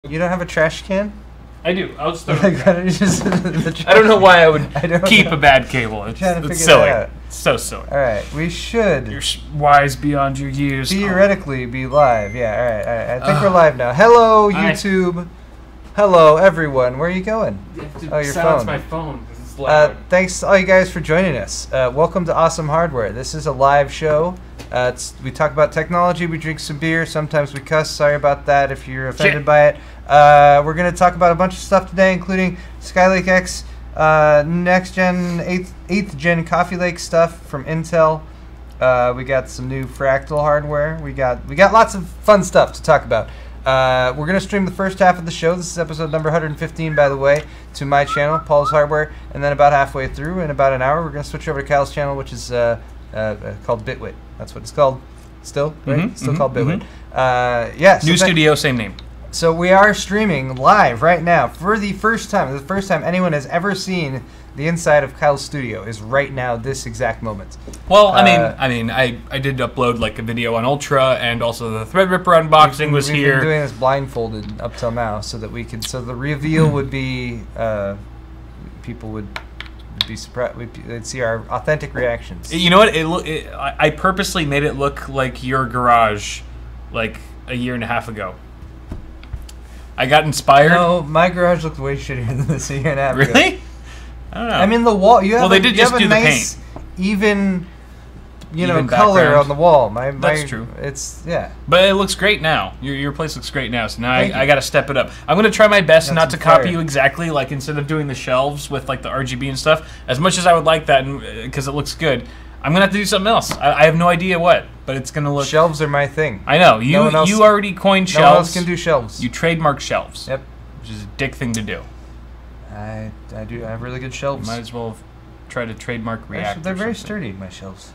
You don't have a trash can? I do. I'll just throw it. I don't know why I would keep a bad cable. It's silly. It's so silly. All right, we should. You're wise beyond your years. Theoretically, be live. Yeah. All right. I think we're live now. Hello, YouTube. Hello, everyone. Where are you going? You have to your silence phone. my phone because it's loud. Thanks to all you guys for joining us. Welcome to Awesome Hardware. This is a live show. We talk about technology. We drink some beer. Sometimes we cuss. Sorry about that if you're offended by it. We're going to talk about a bunch of stuff today, including Skylake-X, next gen, 8th gen Coffeelake stuff from Intel. We got some new Fractal hardware. We got lots of fun stuff to talk about. We're going to stream the first half of the show. This is episode number 115, by the way, to my channel, Paul's Hardware. And then about halfway through, in about an hour, we're going to switch over to Cal's channel, which is called Bitwit. That's what it's called still, right? Still called Bitwit. Yes. New studio, same name. So we are streaming live right now for the first time. The first time anyone has ever seen the inside of Kyle's studio is right now, this exact moment. Well, I did upload like a video on Ultra, and also the Threadripper unboxing was here. We've been doing this blindfolded up till now, so that we could. So the reveal would be, people would be surprised. They'd see our authentic reactions. You know what? I purposely made it look like your garage, like a year and a half ago. I got inspired. No, my garage looked way shittier than this a year and a half ago. Really? I don't know. I mean, the wall. You have they did just do the nice, paint. Even color background. on the wall. That's true. It's yeah. But it looks great now. Your place looks great now. So now I got to step it up. I'm gonna try my best not to copy you exactly. Like instead of doing the shelves with like the RGB and stuff, as much as I would like that, because it looks good, I'm gonna have to do something else. I have no idea what, but it's gonna look. Shelves are my thing. I know you already coined shelves. No one else can do shelves. You trademarked shelves. Yep. Which is a dick thing to do. I do. I have really good shelves. Might as well try to trademark React. They're very sturdy, my shelves.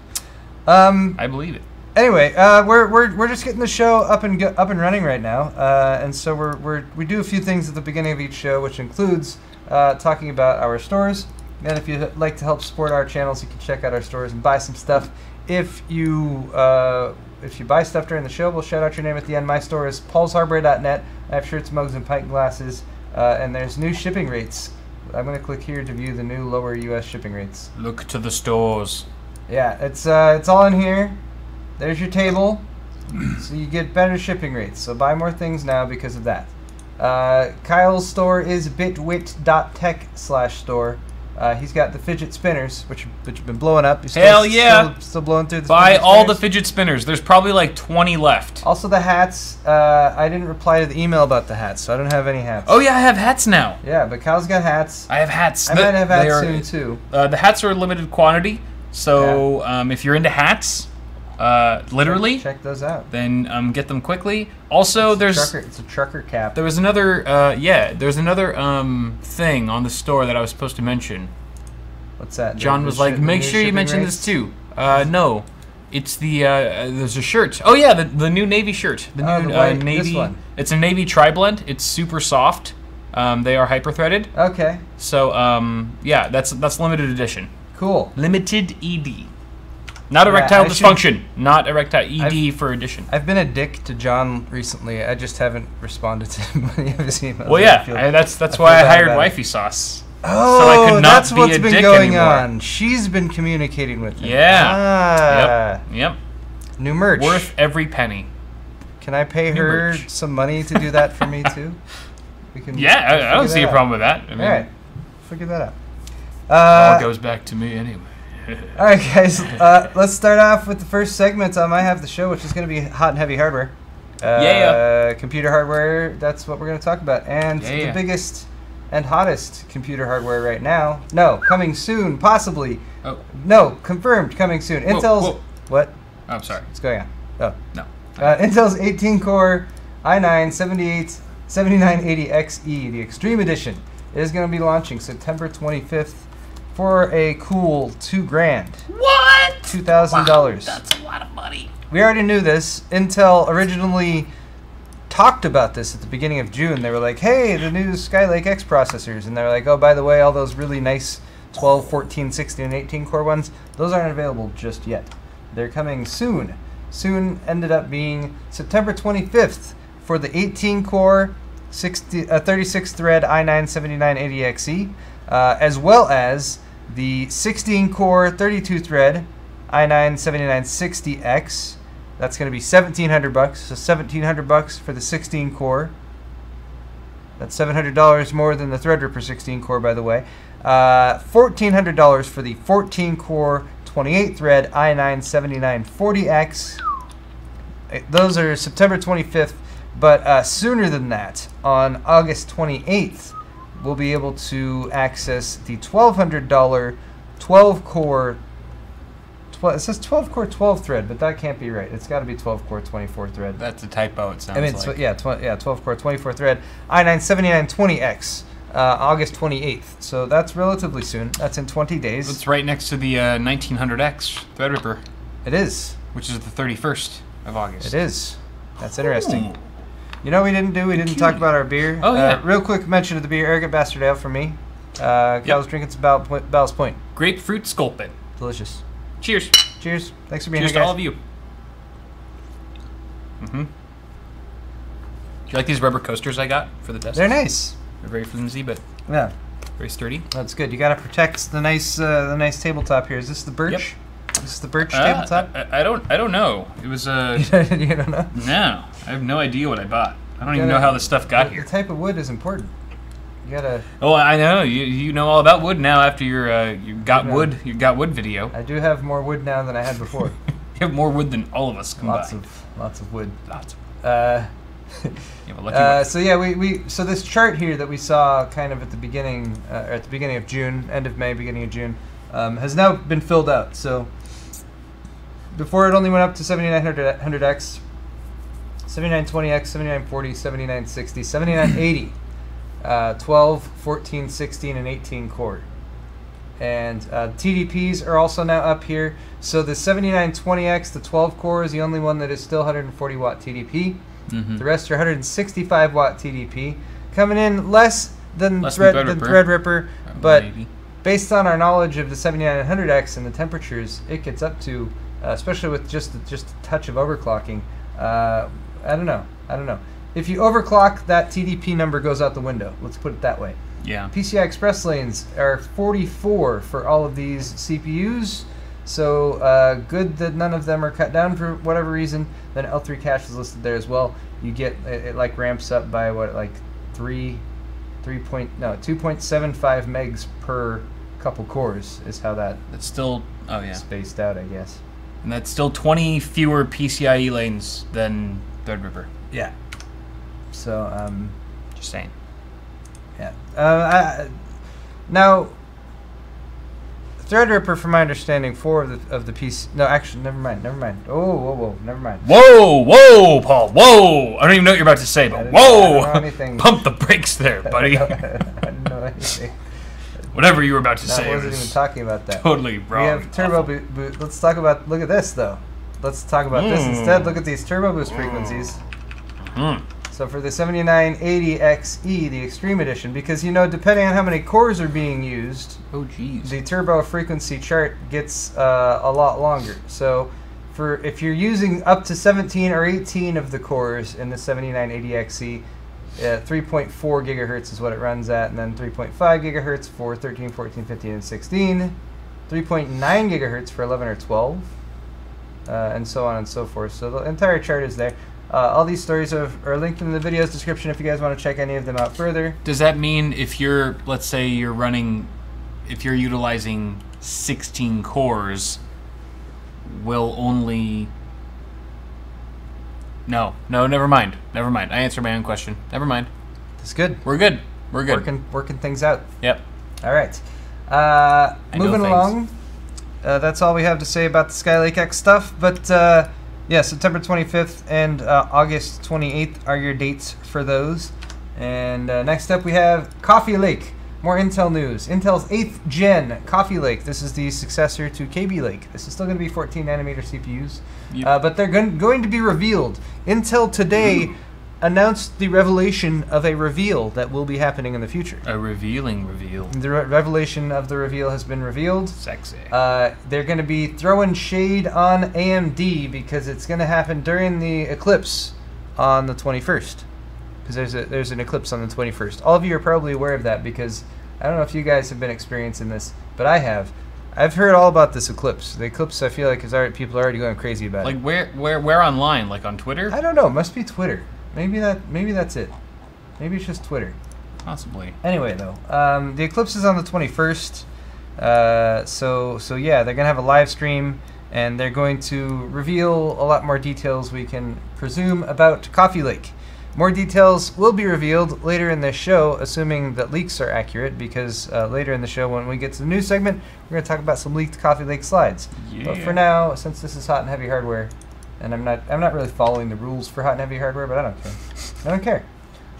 I believe it. Anyway, we're just getting the show up and running right now, and so we do a few things at the beginning of each show, which includes talking about our stores. And if you'd like to help support our channels, you can check out our stores and buy some stuff. If you buy stuff during the show, we'll shout out your name at the end. My store is paulshardware.net. I have shirts, mugs, and pint glasses, and there's new shipping rates. I'm going to click here to view the new lower U.S. shipping rates. Look to the stores. Yeah, it's all in here. There's your table, so you get better shipping rates. So buy more things now because of that. Kyle's store is bitwit.tech/store. He's got the fidget spinners, which have been blowing up. Hell yeah! Still blowing through the Buy all the fidget spinners. There's probably like 20 left. Also the hats. I didn't reply to the email about the hats, so I don't have any hats. Oh yeah, I have hats now. Yeah, but Kyle's got hats. I have hats. I might have hats soon too. The hats are a limited quantity, so if you're into hats, literally, check those out. Then get them quickly. Also, it's a trucker cap. There was another there's another thing on the store that I was supposed to mention. What's that? John was like, make sure you mention this too. No, it's the there's a shirt. Oh yeah, the new Navy shirt. The new Navy. This one. It's a Navy tri-blend. It's super soft. They are hyper-threaded. Okay. So yeah, that's limited edition. Cool. Limited ED. Not erectile dysfunction. Not erectile ED for edition. I've been a dick to John recently. I just haven't responded to any of his emails. Well, yeah, that's why I hired Wifey Sauce. Oh, so I could not that's be what's a been dick going anymore. on. She's been communicating with him. Yeah. Yep. New merch. Worth every penny. Can I pay her some money to do that for me too? I don't see a problem with that. I mean, all right, figure that out. It all goes back to me anyway. All right, guys. Let's start off with the first segment on I Have the Show, which is going to be hot and heavy hardware. Computer hardware. That's what we're going to talk about, and the biggest and hottest computer hardware right now. No, coming soon, possibly. Oh. No, confirmed, coming soon. Intel's what? Oh, I'm sorry. What's going on? Oh no. Intel's 18-core i9 7980XE, the Extreme Edition, is going to be launching September 25th. For a cool $2,000. What? $2,000. Wow, that's a lot of money. We already knew this. Intel originally talked about this at the beginning of June. They were like, hey, the new Skylake-X processors. And they're like, oh, by the way, all those really nice 12, 14, 16, and 18 core ones, those aren't available just yet. They're coming soon. Soon ended up being September 25th for the 18 core 36 thread i9-7980XE, as well as the 16 core 32 thread i9-7960X. That's going to be $1,700. So $1,700 for the 16 core. That's $700 more than the Threadripper 16 core, by the way. $1,400 for the 14 core 28 thread i9-7940X. Those are September 25th, but sooner than that, on August 28th, we'll be able to access the $1,200 12 core. It says 12 core 12 thread, but that can't be right. It's got to be 12 core 24 thread. That's a typo, it sounds like. Yeah, 12 core 24 thread i9-7920X, August 28th. So that's relatively soon. That's in 20 days. It's right next to the 1900X Threadripper. It is. Which is the 31st of August. It is. That's interesting. You know what we didn't do? We didn't talk about our beer. Oh, yeah. Real quick mention of the beer, Arrogant Bastard Ale from me. I was drinking some Ballast Point. Grapefruit Sculpin. Delicious. Cheers. Cheers. Thanks for being here, guys. Cheers to all of you. Do you like these rubber coasters I got for the desk? They're nice. They're very flimsy, but yeah, very sturdy. That's good. You got to protect the nice tabletop here. Is this the birch? Yep. Is this the birch tabletop? I don't know. It was You don't know? No, I have no idea what I bought. I don't even know how this stuff got here. The type of wood is important. You gotta. Oh, I know. You know all about wood now after your you got wood video. I do have more wood now than I had before. You have more wood than all of us combined. Lots of wood. Lots of so yeah, so this chart here that we saw kind of at the beginning of June, end of May, beginning of June, has now been filled out. So before it only went up to 7900X, 7920X, 7940, 7960, 7980. 12, 14, 16, and 18 core. And TDPs are also now up here. So the 7920X, the 12 core, is the only one that is still 140 watt TDP. The rest are 165 watt TDP, coming in less than Threadripper, but based on our knowledge of the 7900X and the temperatures it gets up to, especially with just a touch of overclocking, I don't know. If you overclock, that TDP number goes out the window. Let's put it that way. Yeah. PCI Express lanes are 44 for all of these CPUs. So good that none of them are cut down for whatever reason. Then L3 cache is listed there as well. You get it like ramps up by what, like 2.75 megs per couple cores is how that's still spaced out, I guess. And that's still 20 fewer PCIe lanes than Threadripper. Yeah. So, just saying. Yeah. Now, Threadripper, from my understanding, 4 of the PC. No, actually, never mind. Oh, never mind. Whoa, Paul. Whoa! I don't even know what you're about to say, but whoa! I don't know anything. Pump the brakes there, buddy. I didn't know anything. Whatever you were about to say. I wasn't even talking about that. Totally wrong. We have turbo boost. Let's talk about. Look at this, though. Let's talk about this instead. Look at these turbo boost frequencies. So for the 7980XE, the Extreme Edition, because depending on how many cores are being used, the turbo frequency chart gets a lot longer. So if you're using up to 17 or 18 of the cores in the 7980XE, 3.4 gigahertz is what it runs at, and then 3.5 gigahertz for 13, 14, 15, and 16, 3.9 gigahertz for 11 or 12, and so on and so forth. So the entire chart is there. All these stories are linked in the video's description if you guys want to check any of them out further. Does that mean if let's say you're utilizing 16 cores, will only... No, never mind. I answered my own question. Never mind. That's good. We're good. Working things out. Yep. All right. Moving along. That's all we have to say about the Skylake-X stuff, but... yeah, September 25th and August 28th are your dates for those. And next up we have Coffeelake. More Intel news. Intel's 8th gen Coffeelake. This is the successor to Kabylake. This is still going to be 14 nanometer CPUs. Yep. But they're going to be revealed. Intel today announced the revelation of a reveal that will be happening in the future. A revealing reveal. The revelation of the reveal has been revealed. Sexy. They're going to be throwing shade on AMD because it's going to happen during the eclipse on the 21st. because there's an eclipse on the 21st. All of you are probably aware of that because I don't know if you guys have been experiencing this, but I have. I've heard all about this eclipse. The eclipse, I feel like, people are already going crazy about it. Like where online? Like on Twitter? I don't know. It must be Twitter. Maybe that's it. Maybe it's just Twitter. Possibly. Anyway, though, the eclipse is on the 21st. So yeah, they're gonna have a live stream, and they're going to reveal a lot more details we can presume about Coffeelake. More details will be revealed later in this show, assuming that leaks are accurate, because later in the show, when we get to the news segment, we're going to talk about some leaked Coffeelake slides. Yeah. But for now, since this is hot and heavy hardware, and I'm not really following the rules for hot and heavy hardware, but I don't care. I don't care.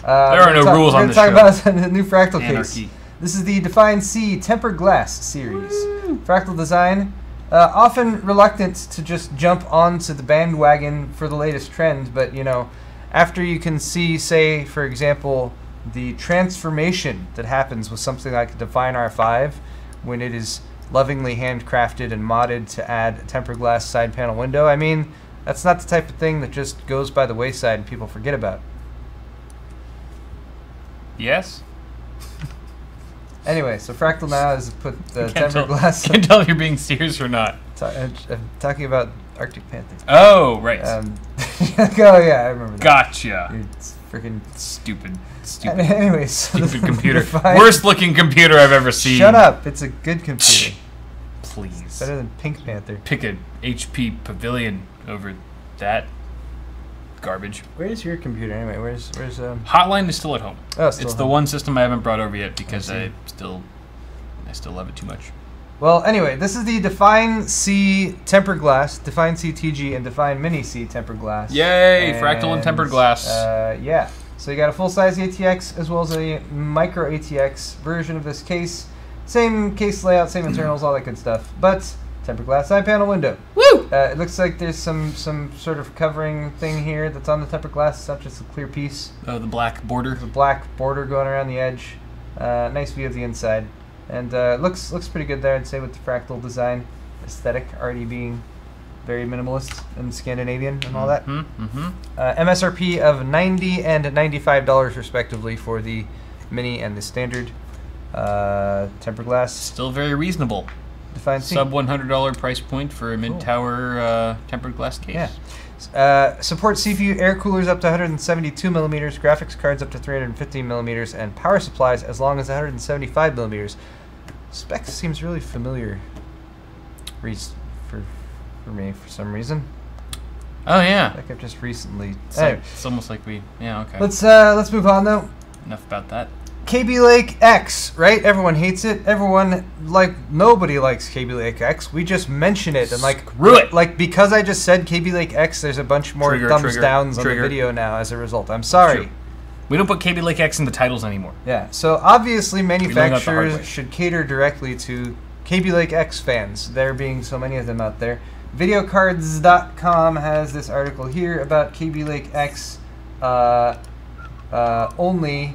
There are no rules on this show. We're going to talk about the new Fractal Anarchy. case. This is the Define C Tempered Glass series. Woo! Fractal Design, often reluctant to just jump onto the bandwagon for the latest trend, but you know, after you can see, say, for example, the transformation that happens with something like a Define R5 when it is lovingly handcrafted and modded to add a tempered glass side panel window, I mean, that's not the type of thing that just goes by the wayside and people forget about. Yes? Anyway, so Fractal now has put the tempered glass... I can't tell if you're being serious or not. I'm talking about Arctic Panther. Oh, right. Oh, yeah, I remember that. Gotcha. You're freaking stupid. Anyways, stupid computer. Worst looking computer I've ever seen. Shut up. It's a good computer. Please. It's better than Pink Panther. Pick a HP Pavilion over that garbage. Where's your computer anyway? Where's Hotline is still at home. Oh, it's the one system I haven't brought over yet because I still love it too much. Well, anyway, this is the Define C Tempered Glass, Define C TG, and Define Mini C Tempered Glass. Yay! Fractal and tempered glass. Yeah. So you got a full-size ATX as well as a micro ATX version of this case. Same case layout, same internals, all that good stuff. But tempered glass side panel window. Woo! It looks like there's some sort of covering thing here that's on the tempered glass. It's not just a clear piece. Oh, the black border. The black border going around the edge. Nice view of the inside. And looks pretty good there, I'd say, with the Fractal Design aesthetic already being very minimalist and Scandinavian and all that. MSRP of $90 and $95 respectively for the mini and the standard tempered glass. Still very reasonable. Define C. Sub $100 price point for a mid-tower tempered glass case. Yeah. Supports CPU air coolers up to 172 millimeters, graphics cards up to 315 millimeters, and power supplies as long as 175 millimeters. Specs seems really familiar for me for some reason. Oh yeah. Like I've just recently. Anyway. It's almost like we. Yeah. Okay. Let's move on though. Enough about that. Kabylake-X, right? Everyone hates it. Nobody likes Kabylake-X. We just mention it and screw it. Like because I just said Kabylake-X, there's a bunch more thumbs downs on the video now as a result. I'm sorry. We don't put Kabylake-X in the titles anymore. Yeah. So obviously manufacturers should cater directly to Kabylake-X fans. There being so many of them out there. Videocards.com has this article here about Kabylake-X only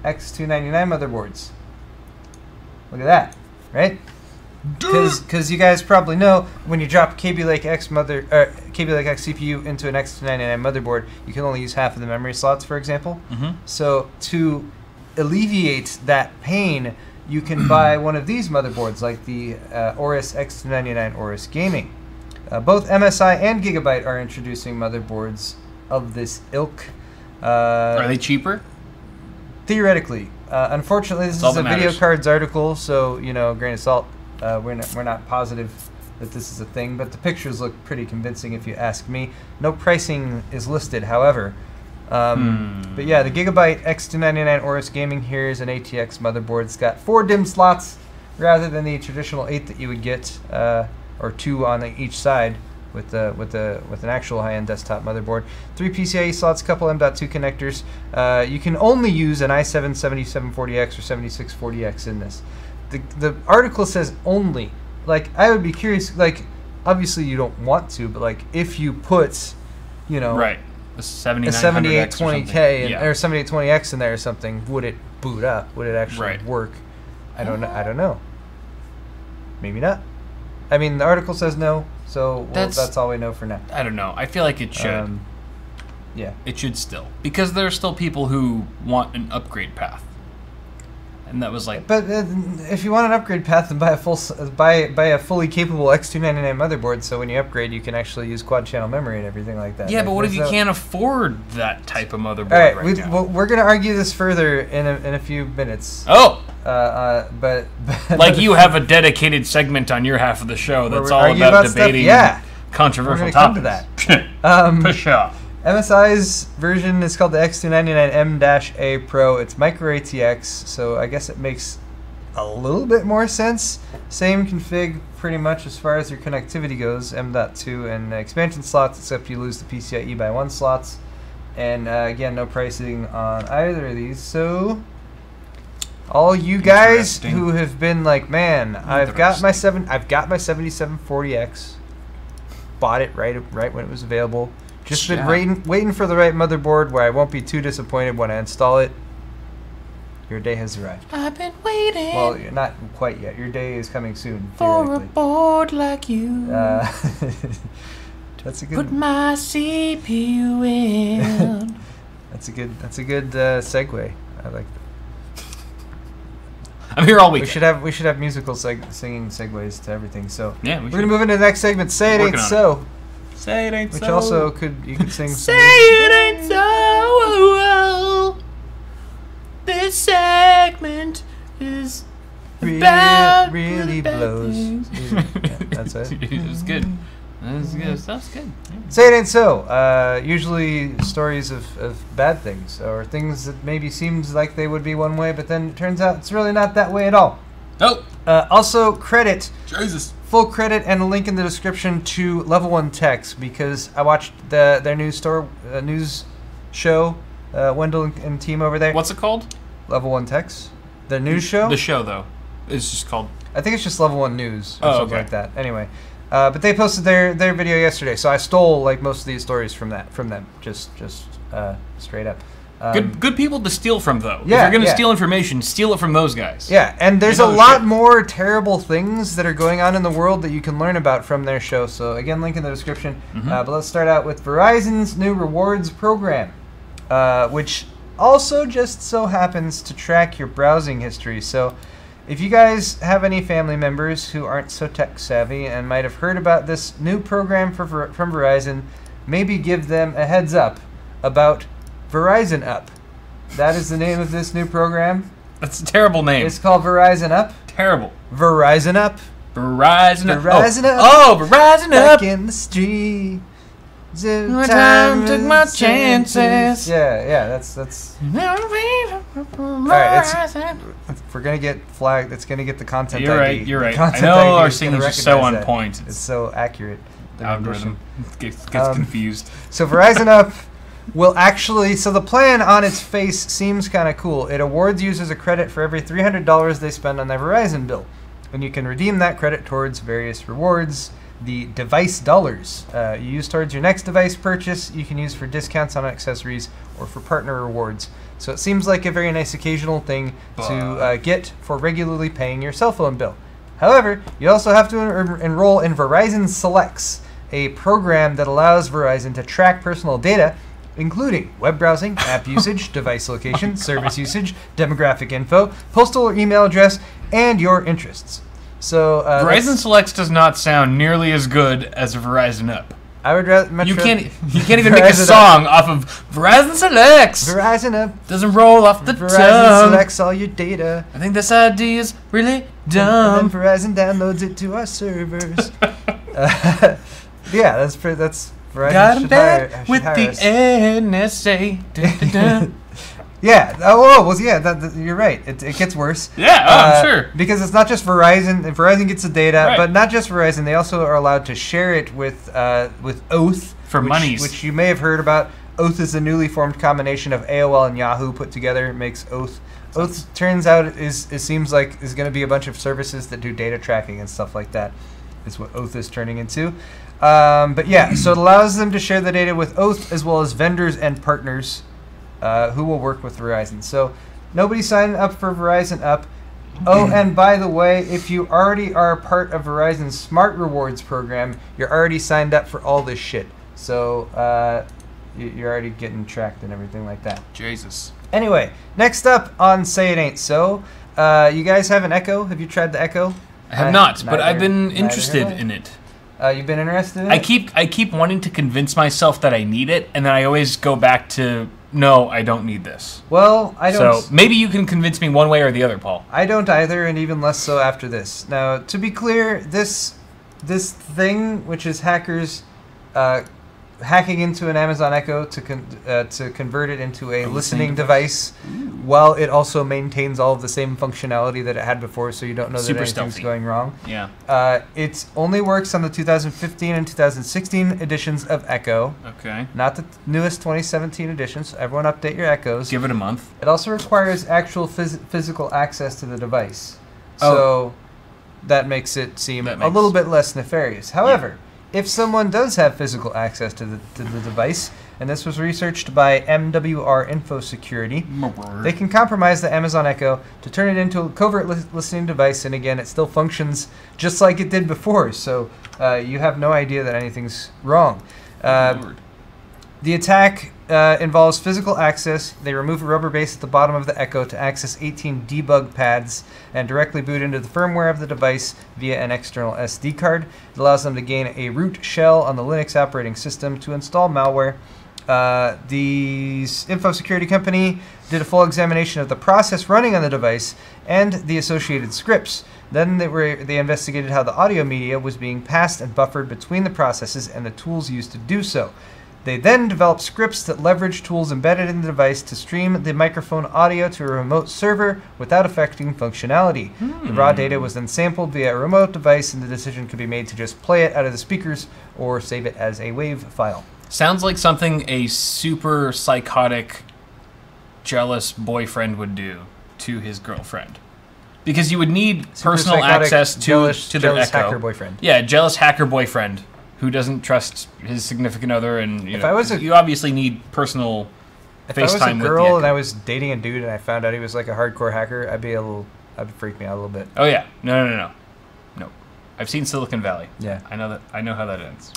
X299 motherboards. Look at that, right? Because you guys probably know when you drop Kabylake-X Kabylake-X CPU into an X299 motherboard, you can only use half of the memory slots, for example. So to alleviate that pain, you can buy one of these motherboards, like the Aorus X299 Aorus Gaming. Both MSI and Gigabyte are introducing motherboards of this ilk. Are they cheaper? Theoretically. Unfortunately, this is a video cards article, so, you know, grain of salt. We're not positive that this is a thing, but the pictures look pretty convincing if you ask me. No pricing is listed, however. But yeah, the Gigabyte X299 Aorus Gaming here is an ATX motherboard. It's got 4 DIMM slots rather than the traditional 8 that you would get, or 2 on each side with an actual high-end desktop motherboard. 3 PCIe slots, couple M.2 connectors. You can only use an i7 7740X or 7640X in this. The article says only. Like, I would be curious, like, obviously you don't want to, but like if you put, you know, right, a 7820K or 7820X in there or something, would it boot up? Would it actually work? I don't know. Maybe not. I mean, the article says no, so that's all we know for now. I don't know. I feel like it should. Yeah. It should still. Because there are still people who want an upgrade path. And that was like... But if you want an upgrade path, then buy a fully capable X299 motherboard, so when you upgrade, you can actually use quad-channel memory and everything like that. Yeah, like, but what if you can't afford that type of motherboard right now? Well, we're going to argue this further in a few minutes. Oh! But like you have a dedicated segment on your half of the show that's all about debating controversial topics. We're going to come to that. Push off. MSI's version is called the X299M-A Pro. It's micro ATX, so I guess it makes a little bit more sense. Same config pretty much as far as your connectivity goes, M.2 and expansion slots, except you lose the PCIe by 1 slots. And again, no pricing on either of these. So all you guys who have been like, man, I've got my 7740X, bought it right when it was available. Just been waiting for the right motherboard where I won't be too disappointed when I install it. Your day has arrived. I've been waiting. Well, not quite yet. Your day is coming soon. For a board like you. That's a good. Put my CPU in. That's a good segue. I like that. I'm here all week. We should have musical singing segues to everything. So yeah, we're gonna move into the next segment. Say it ain't so. Say it ain't so. Which also you could sing. Say it ain't so. This segment is really blows. Yeah, that's it. It was good. That's good. Stuff's good. Say it ain't so. Usually stories of bad things or things that maybe seems like they would be one way, but then it turns out it's really not that way at all. Oh. Also, credit. Jesus. Full credit and a link in the description to Level 1 Techs because I watched their news show. Wendell and team over there. What's it called? Level 1 Techs. Their news show. The show though, it's just called. I think it's just Level 1 News or something like that. Anyway, but they posted their video yesterday, so I stole like most of these stories from them, just straight up. Good people to steal from, though. Yeah, if you're going to steal information, steal it from those guys. Yeah, and there's a lot more terrible things that are going on in the world that you can learn about from their show. So again, link in the description. But let's start out with Verizon's new rewards program, which also just so happens to track your browsing history. So if you guys have any family members who aren't so tech savvy and might have heard about this new program from Verizon, maybe give them a heads up about Verizon Up. That is the name of this new program. That's a terrible name. It's called Verizon Up. Terrible. Verizon Up. Verizon Up. Verizon Up. Oh, Verizon Up. Back in the street. My time took my chances. Yeah, that's. Alright, if we're gonna get flagged, it's gonna get the content ID. You're right. I know our singing's just so on point. It's so accurate. The algorithm gets confused. So Verizon Up will actually, so the plan on its face seems kind of cool. It awards users a credit for every $300 they spend on their Verizon bill. And you can redeem that credit towards various rewards. The device dollars you use towards your next device purchase, you can use for discounts on accessories or for partner rewards. So it seems like a very nice occasional thing to get for regularly paying your cell phone bill. However, you also have to enroll in Verizon Selects, a program that allows Verizon to track personal data, including web browsing, app usage, device location, service usage, demographic info, postal or email address, and your interests. So Verizon Selects does not sound nearly as good as Verizon Up. I would rather. You can't even make a song off of Verizon Selects. Verizon Up doesn't roll off the tongue. Verizon selects all your data. I think this idea is really dumb. And then Verizon downloads it to our servers. Yeah, that's Verizon. Got in bed with the NSA. Yeah. Oh, well, yeah. You're right. It gets worse. Yeah, I'm sure. Because it's not just Verizon. Verizon gets the data, but not just Verizon. They also are allowed to share it with Oath for monies, which you may have heard about. Oath is a newly formed combination of AOL and Yahoo put together. It makes Oath. Oath turns out it seems like is going to be a bunch of services that do data tracking and stuff like that. Is what Oath is turning into. But yeah, so it allows them to share the data with Oath as well as vendors and partners who will work with Verizon. So nobody signed up for Verizon Up. Oh, and by the way, if you already are part of Verizon's Smart Rewards program, you're already signed up for all this shit. So you're already getting tracked and everything like that. Jesus. Anyway, next up on Say It Ain't So, you guys have an Echo? Have you tried the Echo? I have not, but I've been interested in it. You've been interested in it? I keep wanting to convince myself that I need it, and then I always go back to, no, I don't need this. Well, I don't... So maybe you can convince me one way or the other, Paul. I don't either, and even less so after this. Now, to be clear, this thing, which is hackers hacking into an Amazon Echo to convert it into a listening device, while it also maintains all of the same functionality that it had before, so you don't know that anything's going wrong. Yeah. It only works on the 2015 and 2016 editions of Echo. Okay. Not the newest 2017 edition, so everyone update your Echoes. Give it a month. It also requires actual physical access to the device. So that makes it seem a little bit less nefarious. However, if someone does have physical access to the device, and this was researched by MWR Info Security, they can compromise the Amazon Echo to turn it into a covert listening device, and again, it still functions just like it did before, so you have no idea that anything's wrong. The attack involves physical access. They remove a rubber base at the bottom of the Echo to access 18 debug pads and directly boot into the firmware of the device via an external SD card. It allows them to gain a root shell on the Linux operating system to install malware. The info security company did a full examination of the process running on the device and the associated scripts. Then they investigated how the audio media was being passed and buffered between the processes and the tools used to do so. They then developed scripts that leverage tools embedded in the device to stream the microphone audio to a remote server without affecting functionality. The raw data was then sampled via a remote device, and the decision could be made to just play it out of the speakers or save it as a WAV file. Sounds like something a super psychotic, jealous boyfriend would do to his girlfriend. Because you would need personal access to their Echo. Hacker boyfriend. Yeah, jealous hacker boyfriend who doesn't trust his significant other, and you obviously need personal FaceTime with the Echo. If I was a girl and I was dating a dude and I found out he was like a hardcore hacker, I'd freak me out a little bit. Oh yeah, no. I've seen Silicon Valley. Yeah, I know how that ends.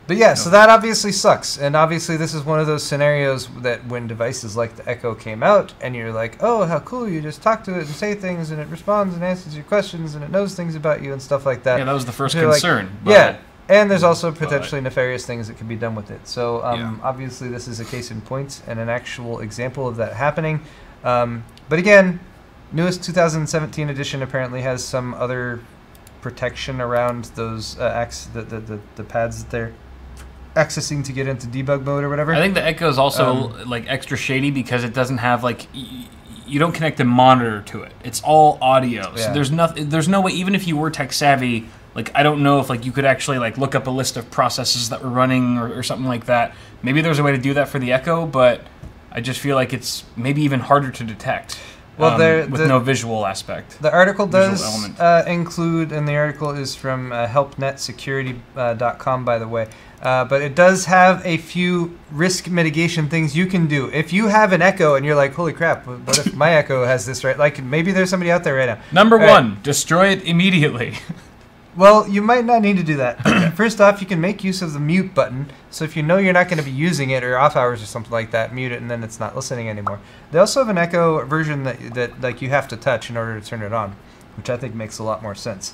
But yeah, so that obviously sucks, and obviously this is one of those scenarios that when devices like the Echo came out, and you're like, oh, how cool, you just talk to it and say things, and it responds and answers your questions, and it knows things about you and stuff like that. Yeah, that was the first concern. Yeah, and there's also potentially nefarious things that can be done with it. So obviously this is a case in point and an actual example of that happening. But again, newest 2017 edition apparently has some other protection around those the pads that they're accessing to get into debug mode or whatever. I think the Echo is also like extra shady because it doesn't have like you don't connect a monitor to it. It's all audio. So there's no way, even if you were tech savvy, like I don't know if like you could actually like look up a list of processes that were running or something like that. Maybe there's a way to do that for the Echo, but I just feel like it's maybe even harder to detect. Well, with no visual aspect. The article does include, and the article is from helpnetsecurity.com, by the way. But it does have a few risk mitigation things you can do. If you have an Echo and you're like, holy crap, what if my Echo has this, right? Like, maybe there's somebody out there right now. Number one, destroy it immediately. Well, you might not need to do that. First off, you can make use of the mute button. So if you know you're not going to be using it or off hours or something like that, mute it and then it's not listening anymore. They also have an Echo version that like you have to touch in order to turn it on, which I think makes a lot more sense.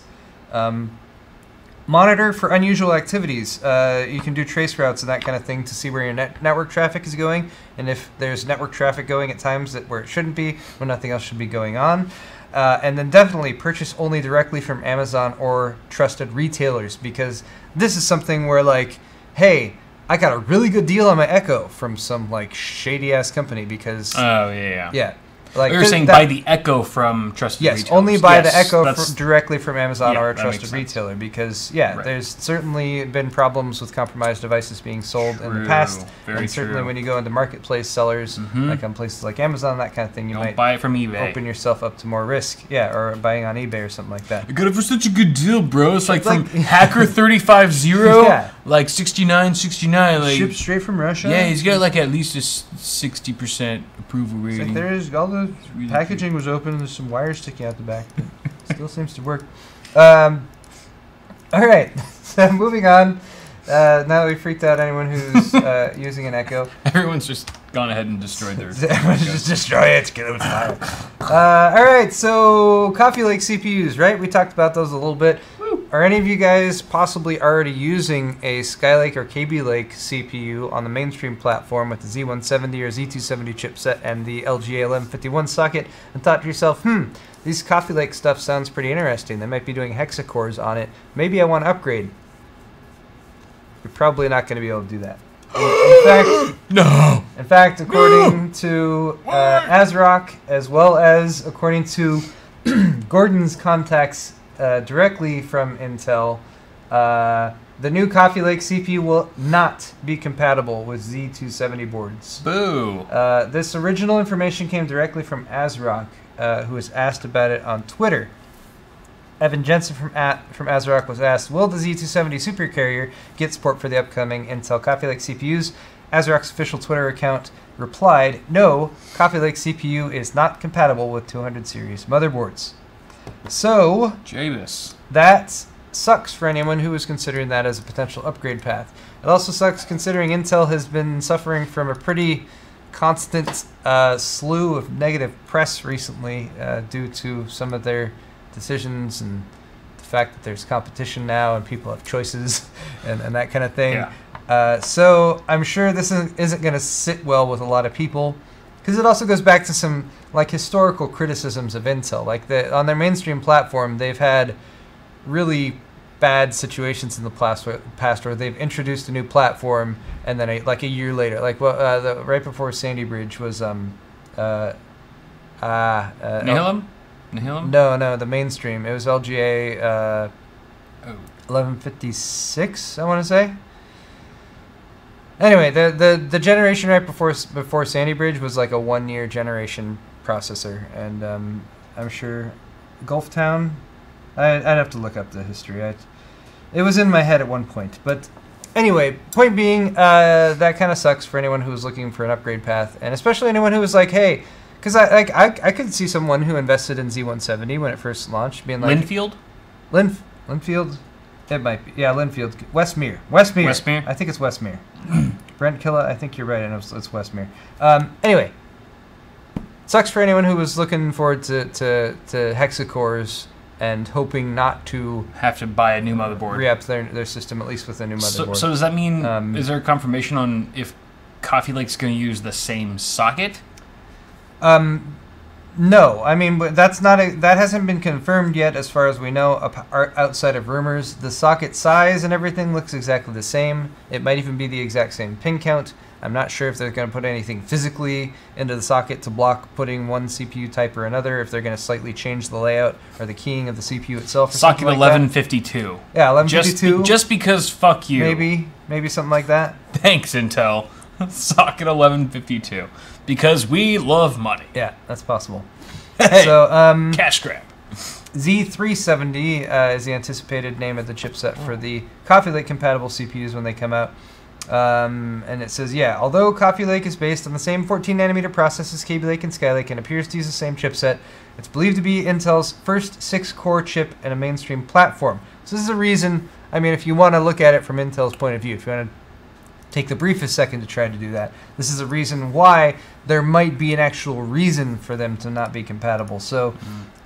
Monitor for unusual activities. You can do trace routes and that kind of thing to see where your network traffic is going, and if there's network traffic going at times where it shouldn't be, when nothing else should be going on. And then definitely purchase only directly from Amazon or trusted retailers, because this is something where like, hey, I got a really good deal on my Echo from some like shady ass company because yeah. Like, you're saying buy the Echo from trusted retailers. Yes, only buy the Echo directly from Amazon or a trusted retailer, because there's certainly been problems with compromised devices being sold in the past. And certainly when you go into marketplace sellers, like on places like Amazon, that kind of thing, you might buy it from eBay. Open yourself up to more risk. Yeah, or buying on eBay or something like that. I got it for such a good deal, bro. It's like from Hacker 350, like 69.69, like shipped straight from Russia. Yeah, he's got like at least a 60% approval rating. It's like there's all the packaging was open and there's some wires sticking out the back. But still seems to work. All right, so moving on. Now that we freaked out anyone who's using an Echo. Everyone's just gone ahead and destroyed theirs. Everyone's just destroy it, kill it with fire. All right, so Coffeelake CPUs, right? We talked about those a little bit. Woo. Are any of you guys possibly already using a Skylake or Kabylake CPU on the mainstream platform with the Z170 or Z270 chipset and the LGA 1151 socket and thought to yourself, these Coffeelake stuff sounds pretty interesting. They might be doing hexacores on it. Maybe I want to upgrade. You're probably not going to be able to do that. In fact, no. In fact, according to ASRock, as well as according to Gordon's contacts directly from Intel, the new Coffeelake CPU will not be compatible with Z270 boards. Boo. This original information came directly from ASRock, who was asked about it on Twitter. Evan Jensen from ASRock was asked, will the Z270 supercarrier get support for the upcoming Intel Coffeelake CPUs? ASRock's official Twitter account replied, no, Coffeelake CPU is not compatible with 200 series motherboards. So, Javis. That sucks for anyone who was considering that as a potential upgrade path. It also sucks considering Intel has been suffering from a pretty constant slew of negative press recently due to some of their decisions and the fact that there's competition now and people have choices and that kind of thing. Yeah. So I'm sure this isn't going to sit well with a lot of people because it also goes back to some like historical criticisms of Intel. Like on their mainstream platform, they've had really bad situations in the past where they've introduced a new platform and then like a year later, like right before Sandy Bridge was Nihilum? Nihilum? No, the mainstream. It was LGA 1156, I want to say. Anyway, the generation right before Sandy Bridge was like a 1-year generation processor, and I'm sure Gulf Town. I'd have to look up the history. It was in my head at one point, but anyway, point being, that kind of sucks for anyone who was looking for an upgrade path, and especially anyone who was like, hey. Because I could see someone who invested in Z170 when it first launched being like... Linfield? Linfield? It might be. Yeah, Linfield. Westmere. I think it's Westmere. Brent Killa, I think you're right. I know it's Westmere. Anyway. Sucks for anyone who was looking forward to hexacores and hoping not to... have to buy a new motherboard. Re-up their system, at least with a new motherboard. So does that mean... is there a confirmation on if Coffeelake's going to use the same socket? No, I mean, but that hasn't been confirmed yet as far as we know outside of rumors. The socket size and everything looks exactly the same. It might even be the exact same pin count. I'm not sure if they're going to put anything physically into the socket to block putting one CPU type or another, if they're going to slightly change the layout or the keying of the CPU itself. Or socket like 1152. Yeah, 1152. Just because fuck you. Maybe something like that. Thanks, Intel. Socket 1152. Because we love money. Yeah, that's possible. Hey, so, cash grab. Z370 is the anticipated name of the chipset for the Coffeelake compatible CPUs when they come out. And it says, yeah, although Coffeelake is based on the same 14nm process as Kabylake and Skylake and appears to use the same chipset, it's believed to be Intel's first 6-core chip in a mainstream platform. So this is a reason, I mean, if you want to look at it from Intel's point of view, if you want to take the briefest second to try to do that, this is a reason why there might be an actual reason for them to not be compatible. So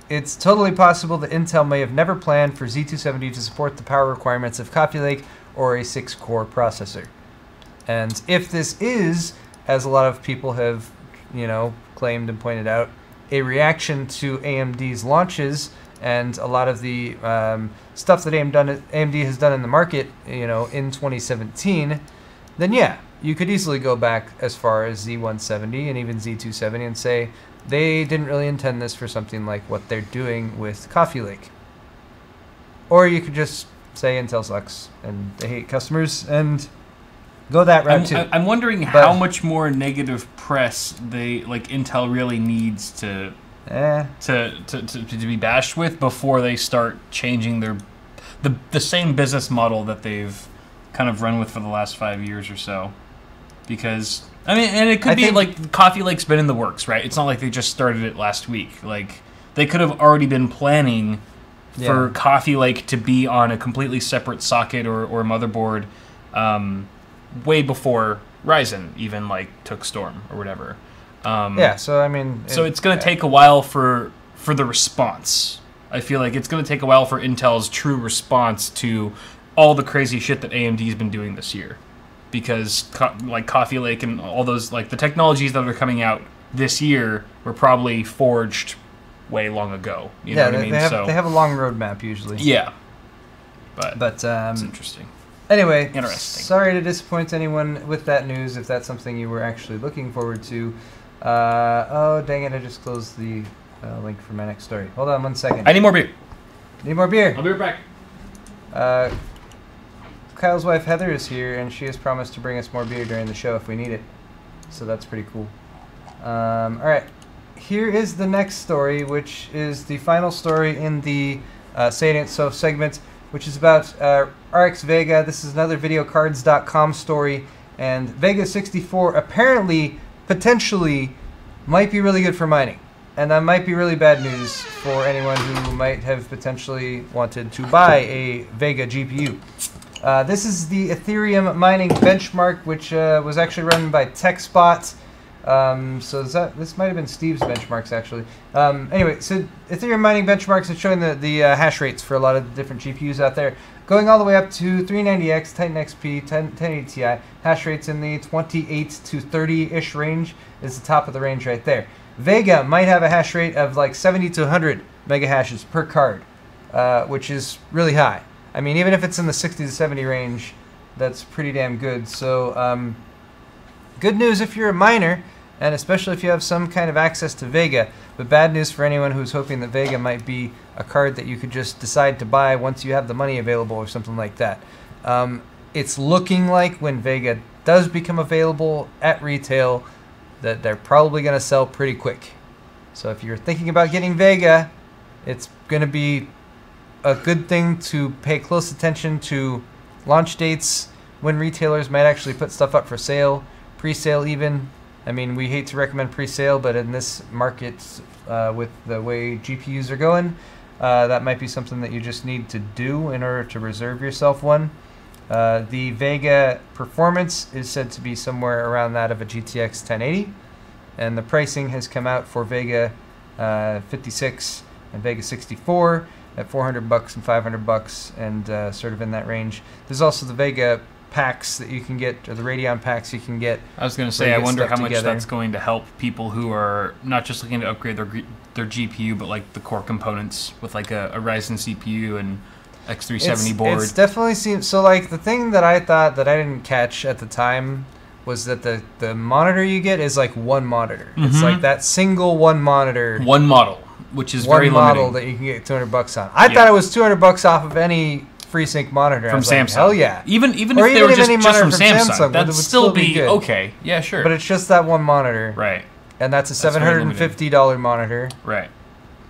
it's totally possible that Intel may have never planned for Z270 to support the power requirements of Coffeelake or a 6-core processor. And if this is, as a lot of people have, claimed and pointed out, a reaction to AMD's launches and a lot of the stuff that AMD has done in the market, in 2017, then yeah, you could easily go back as far as Z170 and even Z270 and say they didn't really intend this for something like what they're doing with Coffeelake. Or you could just say Intel sucks and they hate customers and go that route too. I'm wondering how much more negative press Intel really needs to be bashed with before they start changing the same business model that they've kind of run with for the last 5 years or so. Because I mean, and it could be like Coffeelake's been in the works, right? It's not like they just started it last week. Like they could have already been planning for Coffeelake to be on a completely separate socket or motherboard way before Ryzen even like took storm or whatever. Yeah, so I mean, so it's going to take a while for the response. I feel like it's going to take a while for Intel's true response to all the crazy shit that AMD's been doing this year, because like Coffeelake and all those like the technologies that are coming out this year were probably forged way long ago. You know what I mean? They have a long roadmap usually. Yeah, but it's interesting. Anyway, interesting. Sorry to disappoint anyone with that news if that's something you were actually looking forward to. Oh dang it! I just closed the link for my next story. Hold on 1 second. I need more beer. Need more beer. I'll be right back. Kyle's wife Heather is here, and she has promised to bring us more beer during the show if we need it. So that's pretty cool. All right, here is the next story, which is the final story in the Say It Ain't So segment, which is about RX Vega. This is another videocards.com story, and Vega 64 apparently, potentially, might be really good for mining. And that might be really bad news for anyone who might have potentially wanted to buy a Vega GPU. This is the Ethereum mining benchmark, which was actually run by TechSpot. So this might have been Steve's benchmarks, actually. Anyway, so Ethereum mining benchmarks are showing the hash rates for a lot of the different GPUs out there, going all the way up to 390X, Titan XP, 1080 Ti. Hash rates in the 28 to 30-ish range is the top of the range right there. Vega might have a hash rate of like 70 to 100 mega hashes per card, which is really high. I mean, even if it's in the 60 to 70 range, that's pretty damn good. So, good news if you're a miner, and especially if you have some kind of access to Vega, but bad news for anyone who's hoping that Vega might be a card that you could just decide to buy once you have the money available or something like that. It's looking like when Vega does become available at retail, that they're probably going to sell pretty quick. So if you're thinking about getting Vega, it's going to be a good thing to pay close attention to launch dates, when retailers might actually put stuff up for sale, pre-sale even. I mean, we hate to recommend pre-sale, but in this market, with the way GPUs are going, that might be something that you just need to do in order to reserve yourself one. The Vega performance is said to be somewhere around that of a GTX 1080, and the pricing has come out for Vega 56 and Vega 64 at $400 and $500, and sort of in that range. There's also the Vega packs that you can get, or the Radeon packs you can get. I was going to say, I wonder how much that's going to help people who are not just looking to upgrade their GPU, but like the core components with like a Ryzen CPU and X370 board. It's definitely seems so. Like the thing that I thought that I didn't catch at the time was that the monitor you get is like one monitor. Mm-hmm. It's like that single one monitor, one model, which is very limiting. One model that you can get $200 on. I thought it was $200 off of any FreeSync monitor from Samsung. Like, hell yeah! Even if they were just from Samsung, that'd still be good. Okay. Yeah, sure. But it's just that one monitor, right? And that's a $750 monitor, right?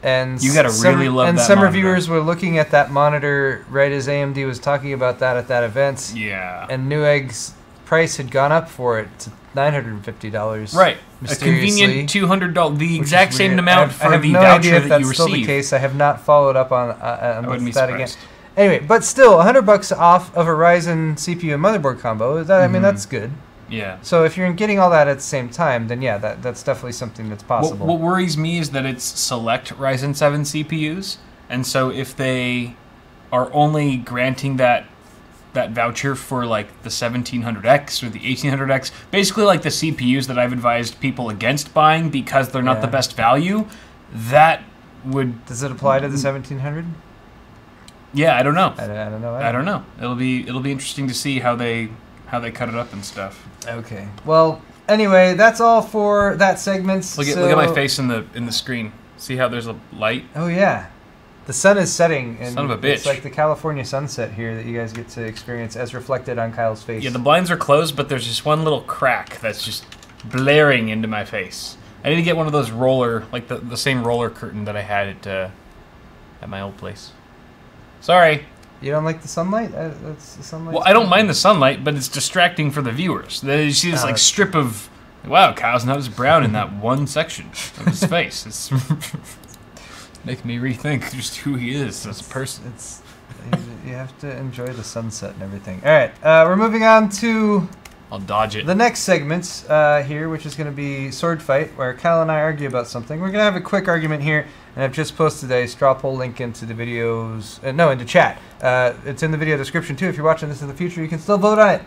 And you gotta really love that. And some reviewers were looking at that monitor right as AMD was talking about that at that event. Yeah. And Newegg's price had gone up for it to $950. Right. A convenient $200, the exact same amount for the voucher that you receive. Still the case. I have not followed up on that again. Anyway, but still, $100 off of a Ryzen CPU and motherboard combo. I mean, that's good. Yeah. So if you're getting all that at the same time, then yeah, that's definitely something that's possible. What worries me is that it's select Ryzen 7 CPUs, and so if they are only granting that voucher for like the 1700X or the 1800X, basically like the CPUs that I've advised people against buying because they're not the best value, that would... Does it apply to the 1700? Yeah, I don't know. I don't know. I don't know. It'll be interesting to see how they cut it up and stuff. Okay. Well, anyway, that's all for that segment. Look at my face in the screen. See how there's a light? Oh yeah. The sun is setting, and son of a bitch. It's like the California sunset here that you guys get to experience as reflected on Kyle's face. Yeah, the blinds are closed, but there's just one little crack that's just blaring into my face. I need to get one of those roller, like the same roller curtain that I had at my old place. Sorry. You don't like the sunlight? That's the sunlight. Well, I don't mind the sunlight, but it's distracting for the viewers. You see this strip of, wow, Kyle's not as brown in that one section of his face. It's making me rethink just who he is as a person. You have to enjoy the sunset and everything. All right, we're moving on to... I'll dodge it. The next segment here, which is going to be Sword Fight, where Kyle and I argue about something. We're going to have a quick argument here, and I've just posted a straw poll link into the videos, into chat. It's in the video description too. If you're watching this in the future, you can still vote on it.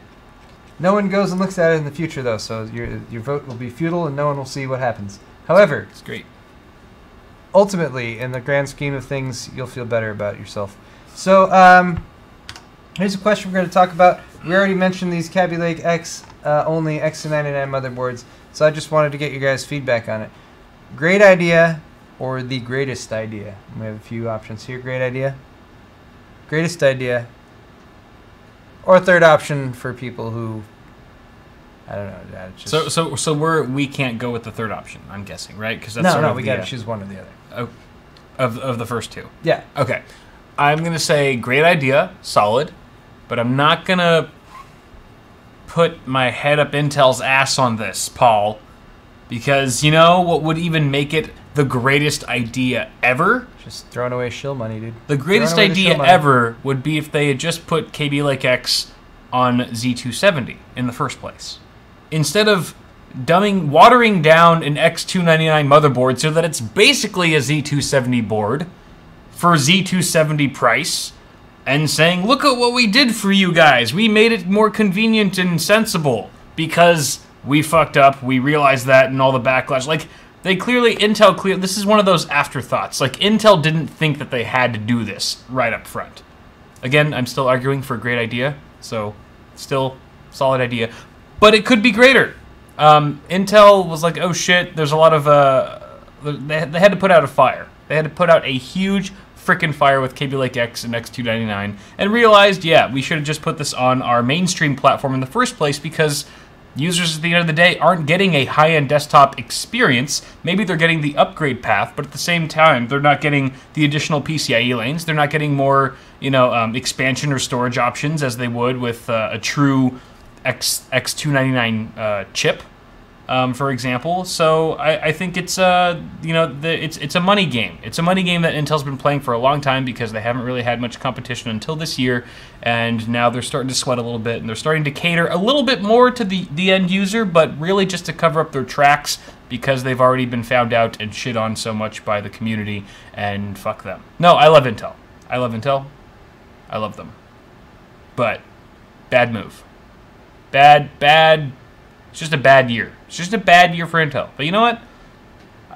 No one goes and looks at it in the future though, so your vote will be futile and no one will see what happens. However, it's great. Ultimately, in the grand scheme of things, you'll feel better about yourself. So, here's a question we're going to talk about. We already mentioned these Kabylake-X only X299 motherboards, so I just wanted to get your guys' feedback on it. Great idea or the greatest idea? We have a few options here. Great idea, greatest idea, or a third option for people who, I don't know. Just So we can't go with the third option, I'm guessing, right? Because that's no, we got to choose one or the other. Oh, of the first two. Yeah. Okay. I'm gonna say great idea, solid, but I'm not gonna put my head up Intel's ass on this, Paul, because you know what would even make it the greatest idea ever? Just throwing away shill money, dude. The greatest idea ever would be if they had just put Kabylake-X on Z270 in the first place, instead of watering down an X299 motherboard so that it's basically a Z270 board for Z270 price, and saying, look at what we did for you guys. We made it more convenient and sensible because we fucked up. We realized that and all the backlash. Like, Intel this is one of those afterthoughts. Like, Intel didn't think that they had to do this right up front. Again, I'm still arguing for a great idea, so still solid idea. But it could be greater. Intel was like, oh shit, there's a lot of, they had to put out a fire. They had to put out a huge frickin' fire with Kabylake-X and X299 and realized, yeah, we should have just put this on our mainstream platform in the first place because users at the end of the day aren't getting a high-end desktop experience. Maybe they're getting the upgrade path, but at the same time, they're not getting the additional PCIe lanes. They're not getting more, expansion or storage options as they would with a true X299 chip. For example, so I think it's it's a money game. It's a money game that Intel's been playing for a long time because they haven't really had much competition until this year, and now they're starting to sweat a little bit, and they're starting to cater a little bit more to the end user, but really just to cover up their tracks because they've already been found out and shit on so much by the community, and fuck them. No, I love Intel. I love Intel. I love them. But bad move. Bad. It's just a bad year. It's just a bad year for Intel. But you know what?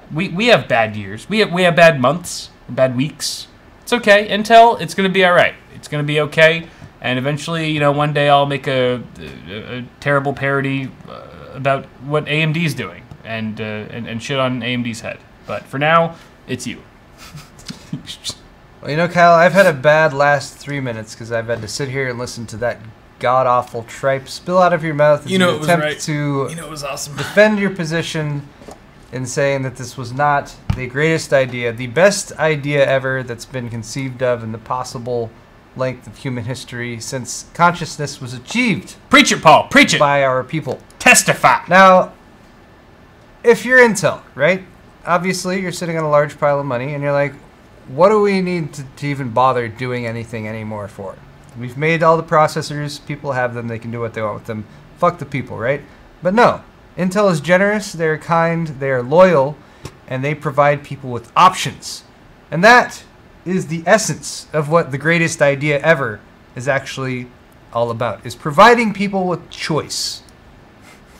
We have bad years. We have bad months, bad weeks. It's okay. Intel, it's going to be all right. It's going to be okay. And eventually, one day I'll make a terrible parody about what AMD's doing and shit on AMD's head. But for now, it's you. Well, Kyle, I've had a bad last 3 minutes because I've had to sit here and listen to that god-awful tripe spill out of your mouth as you attempt to it was awesome. Defend your position in saying that this was not the greatest idea, the best idea ever that's been conceived of in the possible length of human history since consciousness was achieved. Preach it, Paul. Preach it. By our people. Testify. Now, if you're Intel, right? Obviously, you're sitting on a large pile of money, and you're like, what do we need to even bother doing anything anymore for? We've made all the processors. People have them. They can do what they want with them. Fuck the people, right? But no. Intel is generous. They're kind. They're loyal. And they provide people with options. And that is the essence of what the greatest idea ever is actually all about. Is providing people with choice.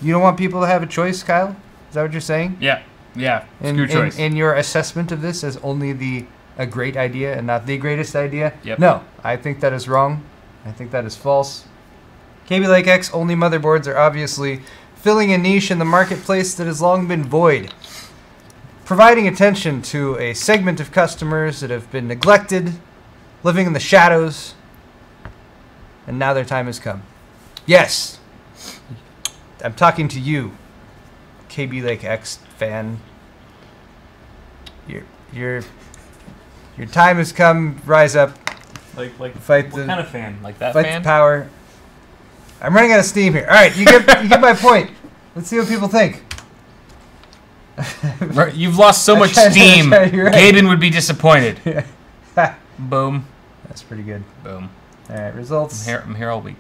You don't want people to have a choice, Kyle? Is that what you're saying? Yeah. It's your choice. In your assessment of this as only a great idea and not the greatest idea? Yep. No, I think that is wrong. I think that is false. Kabylake-X only motherboards are obviously filling a niche in the marketplace that has long been void, providing attention to a segment of customers that have been neglected, living in the shadows, and now their time has come. Yes, I'm talking to you, Kabylake-X fan. Your time has come. Rise up. Like fight what kind of fan? Like that fight fan? The power. I'm running out of steam here. All right, you get my point. Let's see what people think. You've lost so much steam. Right. Gaben would be disappointed. Yeah. Boom. That's pretty good. Boom. All right, results. I'm here all week.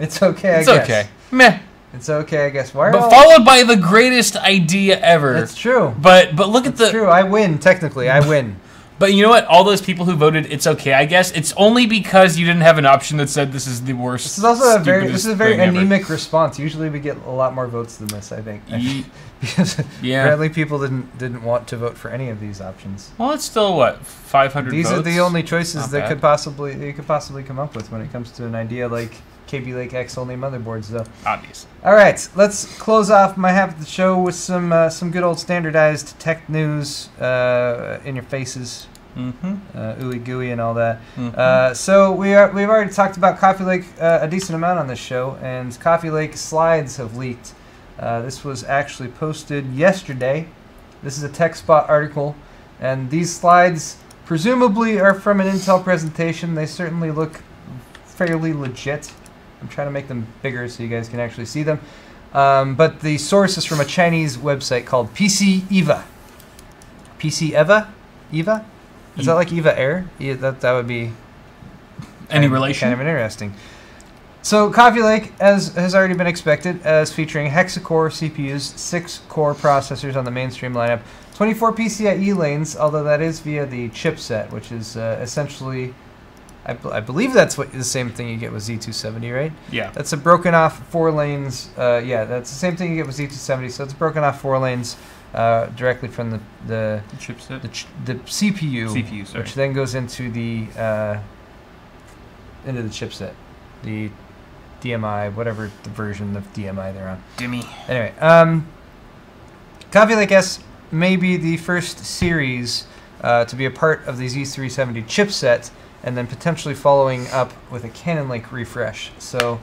It's okay, I guess. It's okay. Meh. It's okay, I guess. Why But followed by the greatest idea ever. That's true. But look at the... That's true. I win, technically. I win. But you know what? All those people who voted, it's okay, I guess. It's only because you didn't have an option that said this is the worst. This is also a very anemic ever. Response. Usually we get a lot more votes than this, I think. Because apparently people didn't want to vote for any of these options. Well, it's still what, 500 These votes? are the only choices Not that bad. you could possibly come up with when it comes to an idea like Kabylake-X only motherboards, though. Obvious. All right, let's close off my half of the show with some good old standardized tech news in your faces. Ooey gooey and all that. So we've already talked about Coffeelake a decent amount on this show, and Coffeelake slides have leaked. This was actually posted yesterday. This is a TechSpot article, and these slides presumably are from an Intel presentation. They certainly look fairly legit. I'm trying to make them bigger so you guys can actually see them. But the source is from a Chinese website called PC Eva. PC Eva? Eva? Is that like Eva Air? Yeah, that would be any relation? Kind of interesting. So Coffeelake, as has already been expected, is featuring hexa-core CPUs, 6-core processors on the mainstream lineup, 24 PCIe lanes, although that is via the chipset, which is essentially, I believe that's the same thing you get with Z270, right? Yeah. That's a broken off 4 lanes. Yeah, that's the same thing you get with Z270. So it's broken off 4 lanes directly from the chipset, the CPU, sorry. which then goes into the chipset, the DMI, whatever the version of DMI they're on. Dimmy. Anyway, Coffeelake-S may be the first series to be a part of the Z370 chipset, and then potentially following up with a Cannon Lake refresh. So,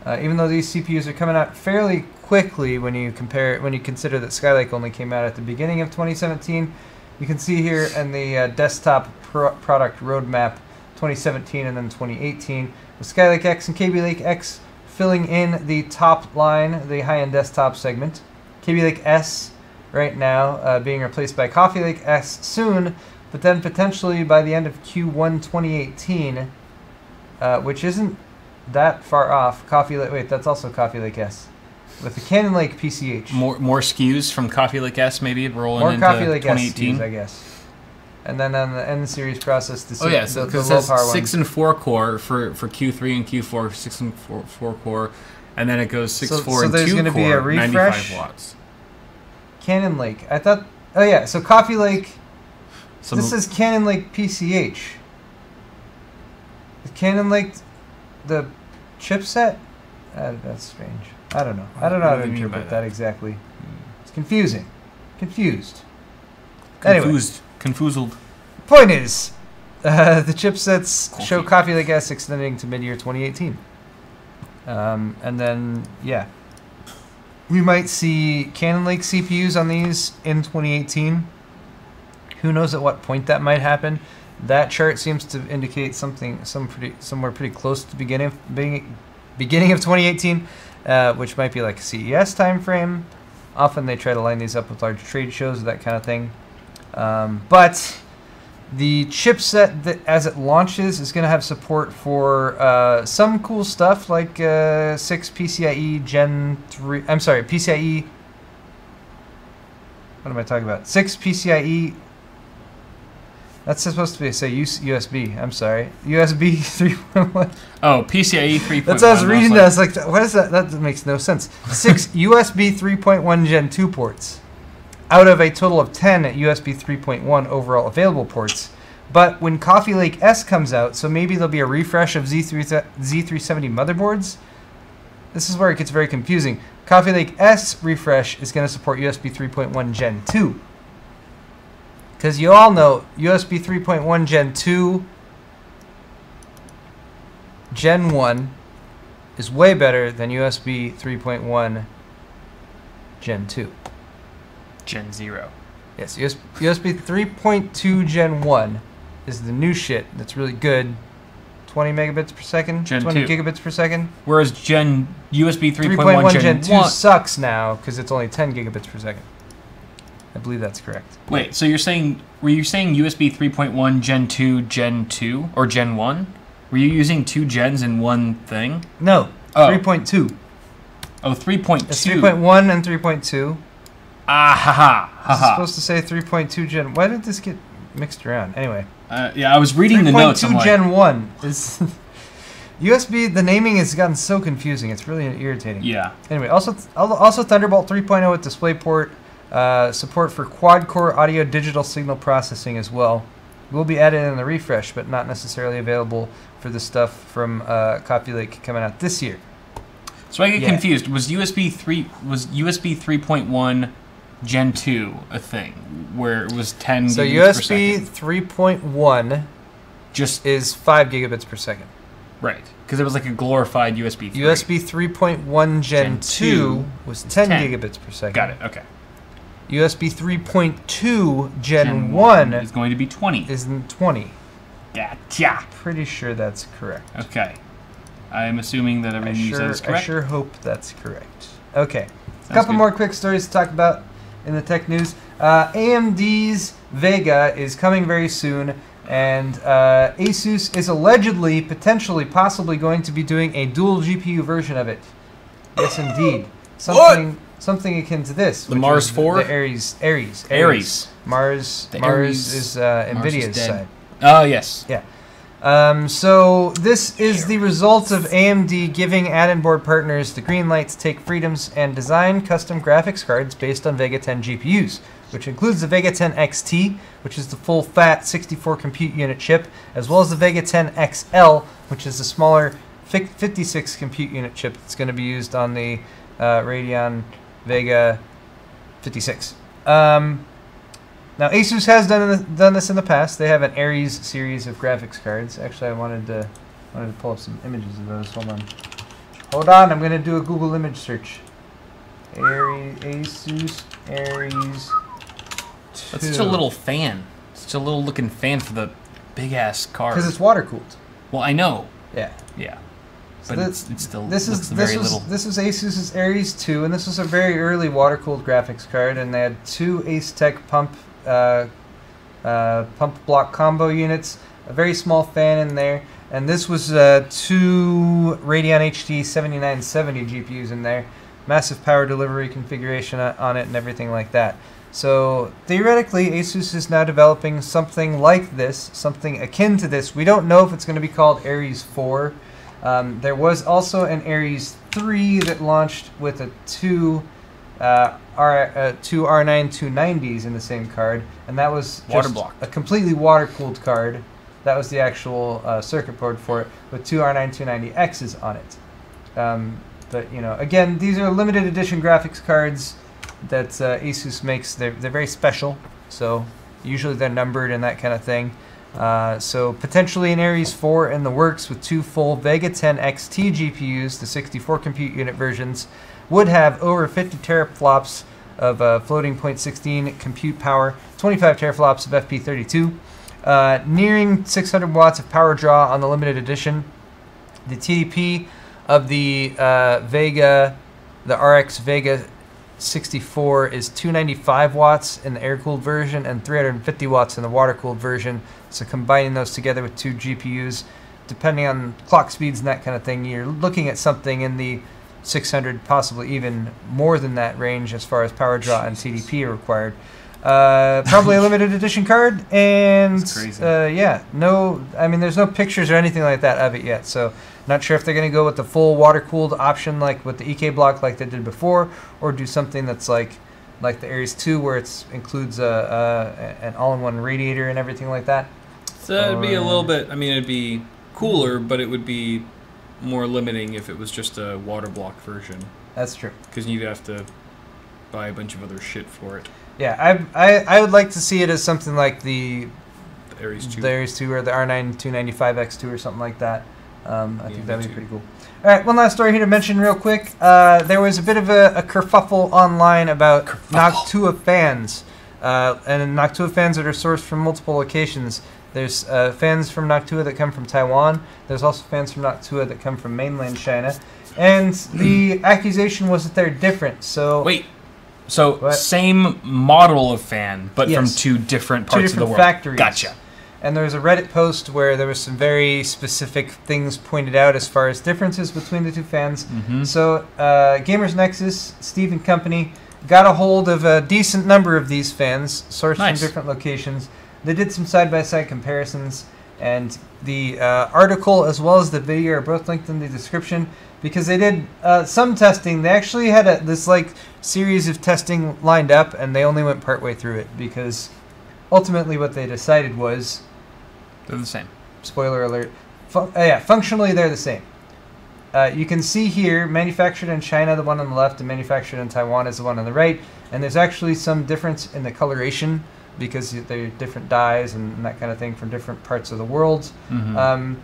even though these CPUs are coming out fairly quickly, when you consider that Skylake only came out at the beginning of 2017, you can see here in the desktop product roadmap 2017 and then 2018. With Skylake-X and Kabylake-X filling in the top line, the high-end desktop segment. Kabylake-S right now being replaced by Coffeelake-S soon, but then potentially by the end of Q1 2018, which isn't that far off. Wait, that's also Coffeelake-S. With the Cannon Lake PCH. More SKUs from Coffeelake-S maybe rolling more into Coffeelake-S 2018? SKUs, I guess. And then on the end series process, the so the it low says power 6 ones. and 4 core for Q3 and Q4, 6 and 4 core, and then it goes 6, 4 and 2 there's gonna core, be a refresh? 95 watts. Cannon Lake. I thought. Oh yeah. So Coffeelake. So This is Cannon Lake PCH. Is Cannon Lake the chipset? That's strange. I don't know. I don't know how to interpret that exactly. It's confusing. Confused. Anyway. Confused. Point is, the chipsets show Coffeelake-S extending to mid-year 2018. And then, yeah. We might see Cannon Lake CPUs on these in 2018. Who knows at what point that might happen. That chart seems to indicate somewhere pretty close to beginning of 2018, which might be like a CES time frame. Often they try to line these up with large trade shows, that kind of thing. But the chipset that as it launches is going to have support for some cool stuff like 6 PCIe Gen 3. I'm sorry, PCIe. What am I talking about? 6 PCIe. That's supposed to be USB. I'm sorry, USB 3.1. Oh, PCIe 3.1. That's what I was reading. I was like, what is that? That makes no sense. 6 USB 3.1 Gen 2 ports, out of a total of 10 USB 3.1 overall available ports. But when Coffeelake-S comes out, so maybe there'll be a refresh of Z370 motherboards. This is where it gets very confusing. Coffeelake-S refresh is going to support USB 3.1 Gen 2. Because you all know USB 3.1 Gen 2 Gen 1 is way better than USB 3.1 Gen 2. Gen 0. Yes, USB 3.2 Gen 1 is the new shit that's really good. 20 megabits per second? Gen 20 2. gigabits per second? Whereas USB 3.1 3.1 Gen Gen 2 1 sucks now because it's only 10 gigabits per second. I believe that's correct. Wait, so you're saying were you saying USB 3.1 Gen 2, Gen 2, or Gen 1? Were you using 2 gens in one thing? No, 3.2. Oh, 3.2. It's 3.1 and 3.2. Ah, haha. It's supposed to say 3.2 Gen. Why did this get mixed around? Anyway. Yeah, I was reading the notes. 3.2 Gen 1 is USB. The naming has gotten so confusing. It's really irritating. Yeah. Anyway, also Thunderbolt 3.0 with DisplayPort, support for quad-core audio digital signal processing as well. Will be added in the refresh, but not necessarily available for the stuff from Coffeelake coming out this year. So I get confused. Was USB 3.1 Gen 2 a thing where it was 10 so gigabits USB per second? 3.1 just is 5 gigabits per second. Right, because it was like a glorified USB 3. USB 3.1 Gen 2 was 10 gigabits per second. Got it. Okay. USB 3.2 Gen 1 is going to be 20. Isn't 20. Gotcha. Pretty sure that's correct. Okay. I'm assuming that everything you said is correct. I sure hope that's correct. Okay. A couple more quick stories to talk about in the tech news. AMD's Vega is coming very soon, and Asus is allegedly, potentially, possibly going to be doing a dual GPU version of it. Yes, indeed. Something akin to this. The Mars 4? The Ares. Mars is NVIDIA's side. Oh, yes. Yeah. So this is the result of AMD giving add-in board partners the green light to take freedoms and design custom graphics cards based on Vega 10 GPUs, which includes the Vega 10 XT, which is the full-fat 64 compute unit chip, as well as the Vega 10 XL, which is the smaller 56 compute unit chip that's going to be used on the Radeon Vega 56. Now, Asus has done this in the past. They have an Ares series of graphics cards. Actually, I wanted to pull up some images of those. Hold on. I'm going to do a Google image search. Asus Ares 2. That's such a little fan. Such a little looking fan for the big ass card. Because it's water cooled. Well, I know. Yeah. Yeah. So but it's still this is Asus's Ares 2, and this was a very early water cooled graphics card, and they had 2 Ace Tech pump block combo units, a very small fan in there, and this was 2 Radeon HD 7970 GPUs in there, massive power delivery configuration on it and everything like that. So theoretically, Asus is now developing something like this, something akin to this. We don't know if it's going to be called Ares 4. There was also an Ares 3 that launched with two R9 290s in the same card, and that was just a completely water-cooled card. That was the actual circuit board for it, with 2 R9 290Xs on it. But you know, again, these are limited edition graphics cards that Asus makes. They're very special, so usually they're numbered and that kind of thing. So potentially an Ares 4 in the works with 2 full Vega 10 XT GPUs, the 64 compute unit versions, would have over 50 teraflops of floating point 16 compute power, 25 teraflops of FP32, nearing 600 watts of power draw on the limited edition. The TDP of the Vega, the RX Vega 64 is 295 watts in the air-cooled version and 350 watts in the water-cooled version. So combining those together with 2 GPUs, depending on clock speeds and that kind of thing, you're looking at something in the 600, possibly even more than that range as far as power draw and TDP are required. Probably a limited edition card, and yeah, there's no pictures or anything like that of it yet, so not sure if they're going to go with the full water-cooled option like with the EK block like they did before, or do something that's like the Ares 2 where it includes an all-in-one radiator and everything like that. So it'd be a little bit, it'd be cooler, but it would be more limiting if it was just a water block version. That's true. Because you'd have to buy a bunch of other shit for it. Yeah, I would like to see it as something like the Ares 2. The Ares 2 or the R9 295X2 or something like that. I think that would be pretty cool. All right, one last story here to mention real quick. There was a bit of a kerfuffle online about Noctua fans. And Noctua fans that are sourced from multiple locations. There's fans from Noctua that come from Taiwan. There's also fans from Noctua that come from mainland China. And the accusation was that they're different. So wait, So What? same model of fan, but from Yes. two different Two parts of the different world. factories. Gotcha. And there was a Reddit post where there was some very specific things pointed out as far as differences between the two fans. Mm-hmm. So Gamers Nexus, Steve and company, got a hold of a decent number of these fans, sourced Nice. from different locations. They did some side-by-side comparisons, and the article as well as the video are both linked in the description, because they did some testing. They actually had this like series of testing lined up, and they only went partway through it, because ultimately what they decided was, They're the same. spoiler alert, functionally they're the same. You can see here, manufactured in China, the one on the left, and manufactured in Taiwan is the one on the right. And there's actually some difference in the coloration, because they're different dyes and that kind of thing from different parts of the world. Mm-hmm.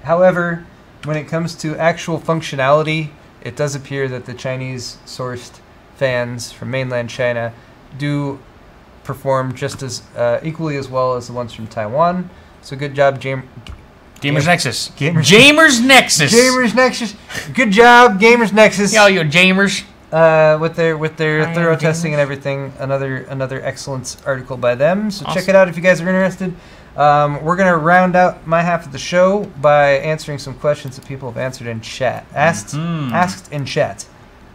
However, when it comes to actual functionality, it does appear that the Chinese-sourced fans from mainland China do perform just as equally as well as the ones from Taiwan. So good job, Gamers Nexus. Gamers Nexus. Gamers Nexus. Good job, Gamers Nexus. Y'all, you gamers. With their I thorough am testing gamers. and everything. Another excellent article by them. So check Awesome. it out if you guys are interested. We're gonna round out my half of the show by answering some questions that people have answered in chat, asked in chat,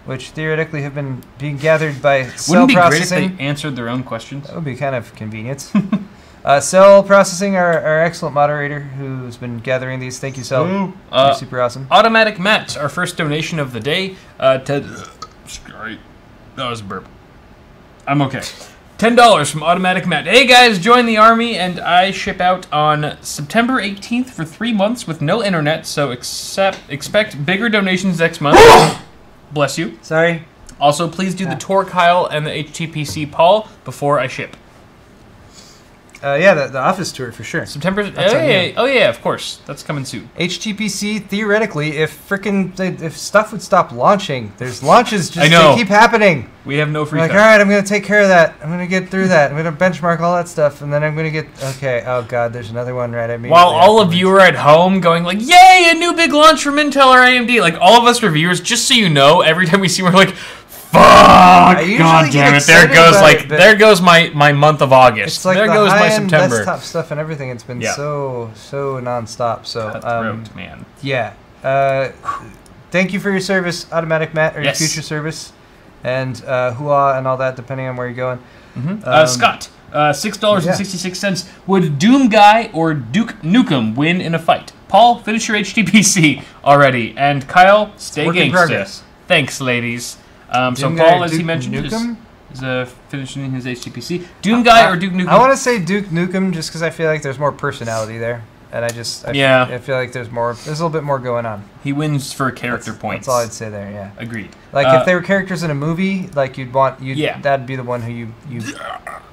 which theoretically have been being gathered by Cell Wouldn't it be great Processing. if they answered their own questions? That would be kind of convenient. Cell Processing, our excellent moderator who's been gathering these. Thank you, Cell. You're super awesome. Automatic Matt, our first donation of the day. Sorry, that was a burp. I'm okay. $10 from Automatic Matt. Hey guys, join the army, and I ship out on September 18th for 3 months with no internet, so expect bigger donations next month. Bless you. Sorry. Also, please do the Torque Heil and the HTPC Paul before I ship. Yeah, the office tour for sure. September. That's on you. Oh yeah, of course. That's coming soon. HTPC, theoretically, if stuff would stop launching, there's launches just I know. they keep happening. We have no free Like, time. all right, I'm going to take care of that. I'm going to get through that. I'm going to benchmark all that stuff, and then I'm going to get... Okay, oh god, there's another one right at me. While all of you are at home going like, yay, a new big launch from Intel or AMD, like all of us reviewers, just so you know, every time we see one, we're like, fuck, usually god get damn it, there excited goes about like, it, but there goes my month of August. It's like there the goes my high-end September. desktop stuff and everything. It's been so nonstop. So Cutthroat, man. yeah. Thank you for your service, Automatic Matt, or Yes. your future service, and hooah and all that, depending on where you're going. Scott, $6.66. Would Doom Guy or Duke Nukem win in a fight? Paul, finish your HTPC already. And Kyle, stay Work in gangsta. progress. Thanks, ladies. So Doom Guy Paul, or as he Duke mentioned, Nukem? is finishing his HTPC. Doom Guy or Duke Nukem? I want to say Duke Nukem just because I feel like there's more personality there, and I feel like there's a little bit more going on. He wins for character points. That's all I'd say there. Yeah. Agreed. Like if they were characters in a movie, like Yeah. that'd be the one who you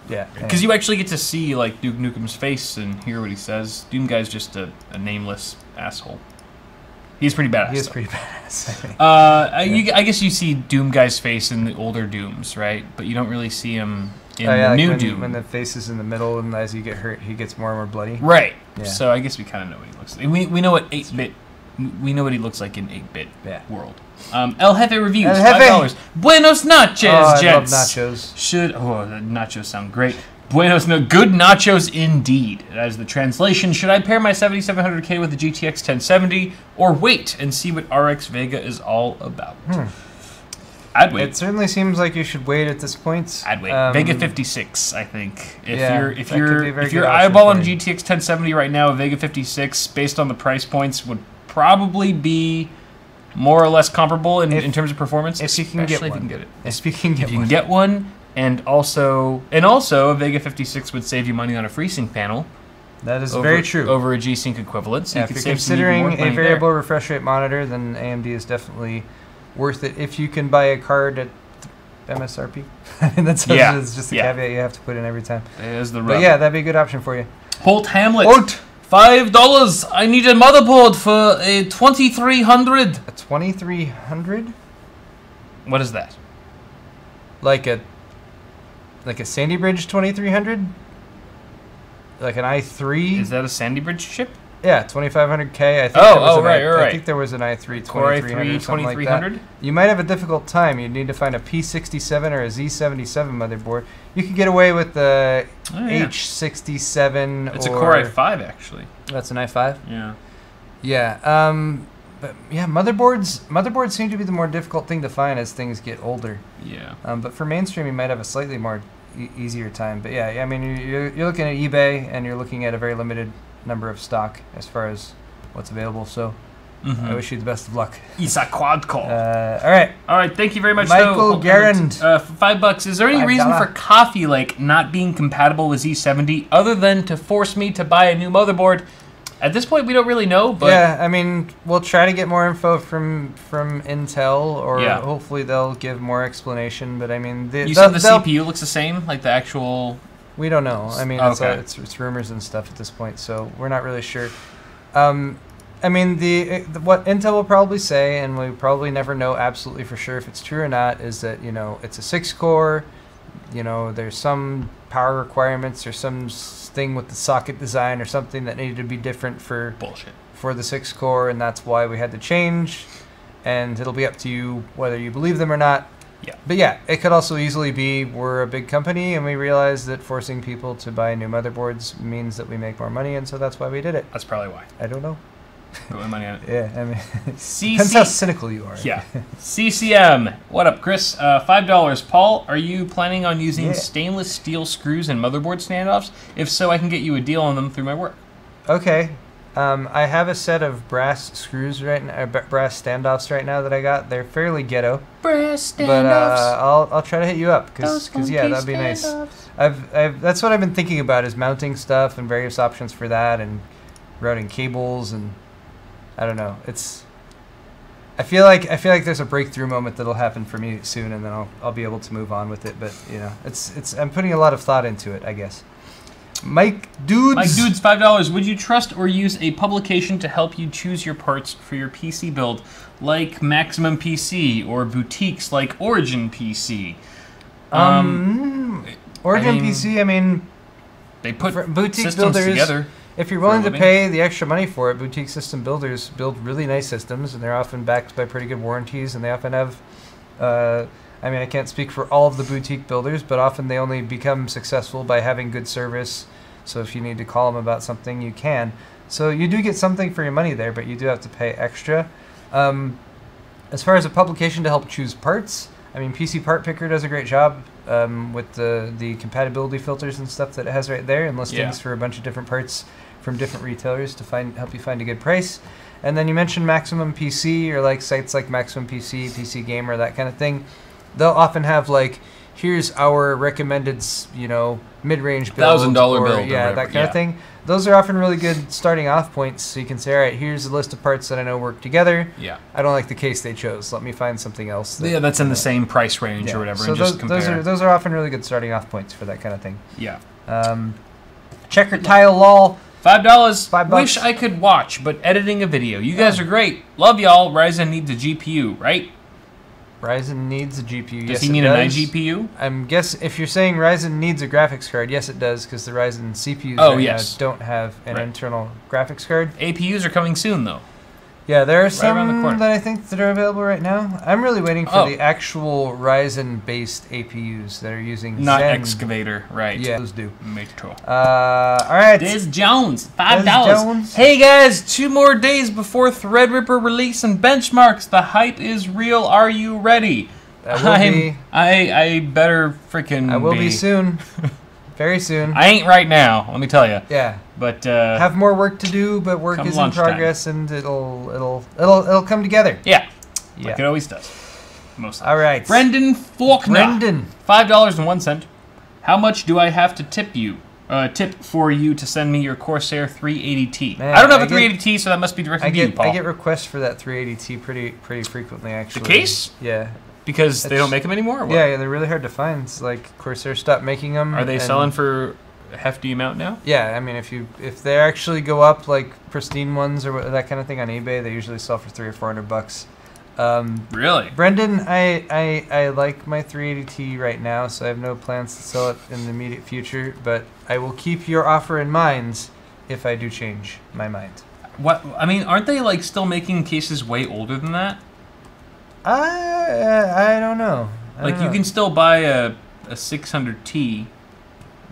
yeah. Because you actually get to see like Duke Nukem's face and hear what he says. Doom Guy's just a nameless asshole. He's pretty badass. He is though. pretty badass. I think. I guess you see Doom Guy's face in the older Dooms, right? But you don't really see him in the like new Doom. when the face is in the middle, and as you get hurt, he gets more and more bloody. Right. Yeah. So I guess we kind of know what he looks like. We know what 8-bit. We know what he looks like in 8-bit world. El Jefe reviews. El Jefe. $5. Buenos noches, I love gents. nachos. The nachos sound great. Good nachos indeed. That is the translation. Should I pair my 7700K with the GTX 1070 or wait and see what RX Vega is all about? I'd wait. It certainly seems like you should wait at this point. I'd wait. Vega 56, I think. If that could be a very you're good option eyeballing for you. GTX 1070 right now, Vega 56, based on the price points, would probably be more or less comparable in terms of performance. If you can get especially one. if you can get it. If you can get If you one. can get one, and also a Vega 56 would save you money on a FreeSync panel. That is very true. Over a G-Sync equivalent, so Yeah, you if could you're save some even considering more a money variable there. refresh rate monitor, then AMD is definitely worth it if you can buy a card at MSRP. And that's just a caveat you have to put in every time. There's the rub. But yeah, that'd be a good option for you. Holt Hamlet. Holt! $5. I need a motherboard for a 2300. A 2300? What is that? Like a Sandy Bridge 2300? Like an i3? Is that a Sandy Bridge chip? Yeah, 2500K. I think right. I think there was an i3 Core 2300 i3 something like that. 2300. You might have a difficult time. You'd need to find a P67 or a Z77 motherboard. You could get away with the H67 It's or... a Core i5, actually. That's an i5? Yeah. Yeah. But yeah, motherboards seem to be the more difficult thing to find as things get older. Yeah. But for mainstream, you might have a slightly more easier time. But yeah, I mean, you're looking at eBay, and you're looking at a very limited number of stock as far as what's available. So I wish you the best of luck. Isa quad call. All right. Thank you very much, Michael Garand. For $5. Is there any reason for Coffeelake not being compatible with Z70 other than to force me to buy a new motherboard? At this point, we don't really know, but... Yeah, I mean, we'll try to get more info from Intel, or hopefully they'll give more explanation, but I mean... You said the CPU looks the same, like the actual... We don't know. I mean, it's rumors and stuff at this point, so we're not really sure. I mean, what Intel will probably say, and we probably never know absolutely for sure if it's true or not, is that, you know, it's a 6-core, you know, there's some power requirements or some thing with the socket design or something that needed to be different for the 6-core, and that's why we had to change, and it'll be up to you whether you believe them or not. Yeah. But yeah, it could also easily be we're a big company and we realize that forcing people to buy new motherboards means that we make more money, and so that's why we did it. That's probably why. I don't know. Put my money on it. Yeah, I mean, depends how cynical you are. Yeah. CCM. What up, Chris? $5. Paul, are you planning on using stainless steel screws and motherboard standoffs? If so, I can get you a deal on them through my work. Okay. I have a set of brass screws right now, brass standoffs right now that I got. They're fairly ghetto. Brass standoffs. But I'll try to hit you up because yeah, that'd be nice. That's what I've been thinking about, is mounting stuff and various options for that, and routing cables, and I don't know. I feel like there's a breakthrough moment that'll happen for me soon, and then I'll be able to move on with it. But you know, I'm putting a lot of thought into it, I guess. Mike Dudes, $5. Would you trust or use a publication to help you choose your parts for your PC build, like Maximum PC or boutiques like Origin PC? Origin PC. I mean, they put boutique systems builders together. If you're willing to pay the extra money for it, boutique system builders build really nice systems, and they're often backed by pretty good warranties, and they often have, I mean, I can't speak for all of the boutique builders, but often they only become successful by having good service, so if you need to call them about something, you can. So you do get something for your money there, but you do have to pay extra. As far as a publication to help choose parts, I mean, PC Part Picker does a great job with the compatibility filters and stuff that it has right there, and listings for a bunch of different parts from different retailers to help you find a good price. And then you mentioned Maximum PC, or like sites like Maximum PC, PC Gamer, that kind of thing. They'll often have like, here's our recommended, you know, mid-range build, $1,000 build, yeah, that kind of thing. Those are often really good starting off points, so you can say, all right, here's a list of parts that I know work together. Yeah. I don't like the case they chose. Let me find something else. That's in the same price range or whatever, so and just compare. Those are often really good starting off points for that kind of thing. Yeah. Checker Tile Lol. $5. $5. Wish I could watch, but editing a video. You guys are great. Love y'all. Ryzen needs a GPU, right? Ryzen needs a GPU. Does he need an iGPU? I'm guessing if you're saying Ryzen needs a graphics card, yes, it does, because the Ryzen CPUs don't have an internal graphics card. APUs are coming soon, though. Yeah, there are some that I think that are available right now. I'm really waiting for the actual Ryzen-based APUs that are using Not Zen. Excavator, right. Yeah, those do. Metro. All right. Des Jones, $5. Hey guys, 2 more days before Threadripper release and benchmarks. The hype is real. Are you ready? I better freaking I will be soon. Very soon. I ain't right now, let me tell you. Yeah. But have more work to do, but work is in progress, and it'll come together. Yeah. Like it always does. Mostly. All right. Brendan Faulkner. Brendan. $5.01. How much do I have to tip for you to send me your Corsair 380T? Man, I don't have a 380T, so that must be directly to you, Paul. I get requests for that 380T pretty frequently, actually. The case? Yeah. Because they don't make them anymore? Or what? Yeah, they're really hard to find. It's like Corsair stopped making them. Are they selling for a hefty amount now? Yeah, I mean, if they actually go up like pristine ones or that kind of thing on eBay, they usually sell for $300 or $400. Really? Brendan, I like my 380T right now, so I have no plans to sell it in the immediate future, but I will keep your offer in mind if I do change my mind. what? I mean, aren't they like still making cases way older than that? I don't know. Like you can still buy a 600T.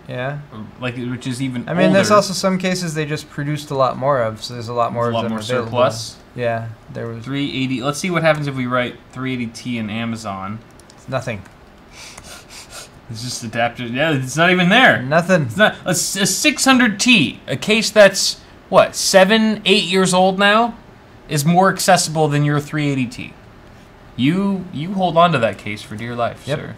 Yeah. Like which is even. I mean, older. there's also some cases they just produced a lot more of, so there's a lot more of them available. Surplus. Yeah, there was 380. Let's see what happens if we write 380T in Amazon. nothing. It's just adapted. Yeah, it's not even there. Nothing. It's not a 600T, a case that's what 7, 8 years old now, is more accessible than your 380T. You hold on to that case for dear life, sir.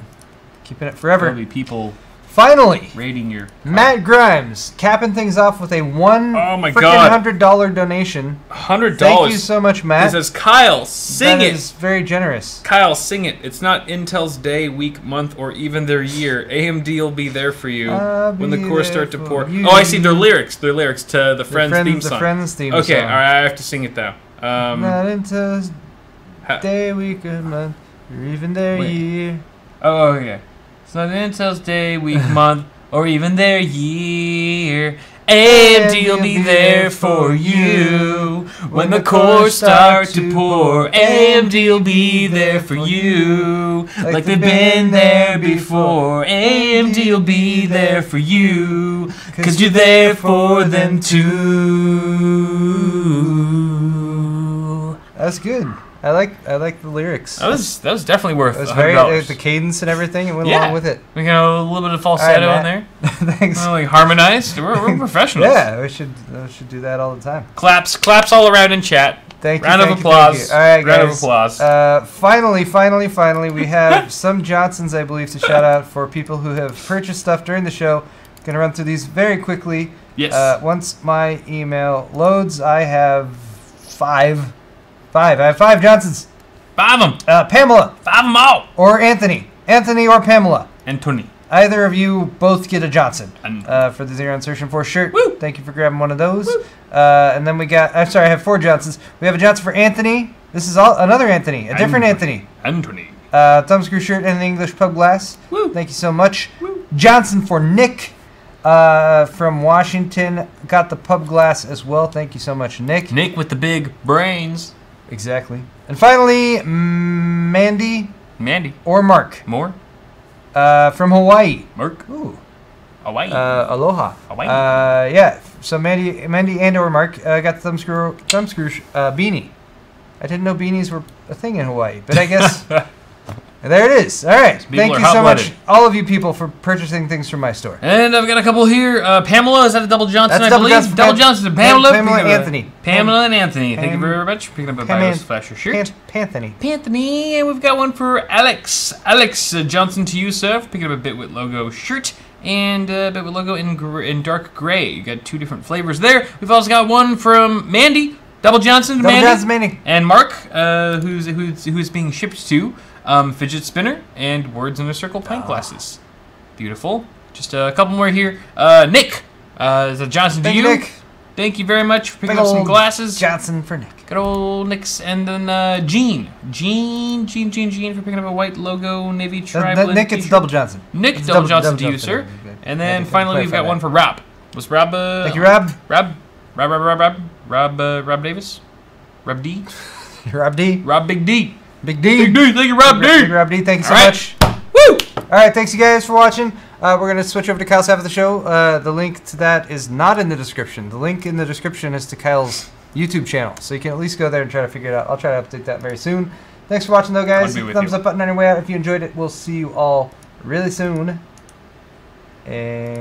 Keeping it forever. There'll be people finally raiding your Matt Grimes capping things off with a $100 donation. $100. Thank you so much, Matt. It says, Kyle, sing that it. is very generous. Kyle, sing it. It's not Intel's day, week, month, or even their year. AMD will be there for you when the cores start to pour. You. Oh, I see. Their lyrics. Their lyrics to the Friends theme song. The Friends theme okay, song. all right. I have to sing it now. Not Intel's day, week, or month, or even their year. Oh, okay. It's not Intel's day, week, month, or even their year. AMD will be there for you when the cores start to pour. AMD will be there for you like they've been there before. AMD will be there for you 'cause you're there for them too. That's good. I like the lyrics. That was definitely worth. It was $100. the cadence and everything. It went along with it. We got a little bit of falsetto in there. Thanks. Like harmonized. We're professionals. Yeah, we should do that all the time. Claps all around in chat. Thank you. Round of applause. All right, guys. Round of applause. Finally, we have some Johnsons, I believe, to shout out for people who have purchased stuff during the show. Gonna run through these very quickly. Yes. Once my email loads, I have five. I have 5 Johnsons. 5 of them. Pamela. 5 of them all. Or Anthony. Anthony or Pamela. Anthony. Either of you both get a Johnson And for the Zero Insertion Force shirt. Woo. Thank you for grabbing one of those. And then we got, I'm sorry, I have 4 Johnsons. We have a Johnson for Anthony. This is another Anthony, a different Anthony. Anthony. Thumbscrew shirt and an English pub glass. Woo. Thank you so much. Woo. Johnson for Nick from Washington. Got the pub glass as well. Thank you so much, Nick. Nick with the big brains. Exactly. And finally, Mandy or Mark. More? From Hawaii. Mark. Ooh. Hawaii. Aloha. Hawaii. Yeah. So Mandy and or Mark got the thumbscrew beanie. I didn't know beanies were a thing in Hawaii, but I guess there it is. All right. Thank you so much, all of you people, for purchasing things from my store. And I've got a couple here. Pamela, is that a double Johnson? That's I believe. Johnson. Double Johnson and Pamela. Pamela and Anthony. Pamela and Anthony. Thank you very much for picking up a Bios Flasher shirt. Panthony. Panthony, and we've got one for Alex. Alex Johnson to you, sir, for picking up a Bitwit logo shirt and Bitwit logo in dark gray. You got 2 different flavors there. We've also got one from Mandy. Double Johnson to Mandy. And Mark, who's being shipped to. Fidget spinner and words in a circle pint glasses. Beautiful. Just a couple more here. Nick, is a Johnson to you. Nick. Thank you very much for picking up some glasses. Johnson for Nick. Good old Nick's. And then Gene for picking up a white logo navy tri-blend. Nick, it's double Johnson. Nick, it's double Johnson to you, sir. And then finally we've got one for Rob. Was Rob? Thank you, Rob. Rob Davis. Rob D. Rob D. Rob Big D. Big D. Big D. Thank you, Rob D. Big Rob D. Thank you so much. Woo! All right, thanks you guys for watching. We're going to switch over to Kyle's half of the show. The link to that is not in the description. The link in the description is to Kyle's YouTube channel, so you can at least go there and try to figure it out. I'll try to update that very soon. Thanks for watching, though, guys. Thumbs up button on your way out if you enjoyed it. We'll see you all really soon. And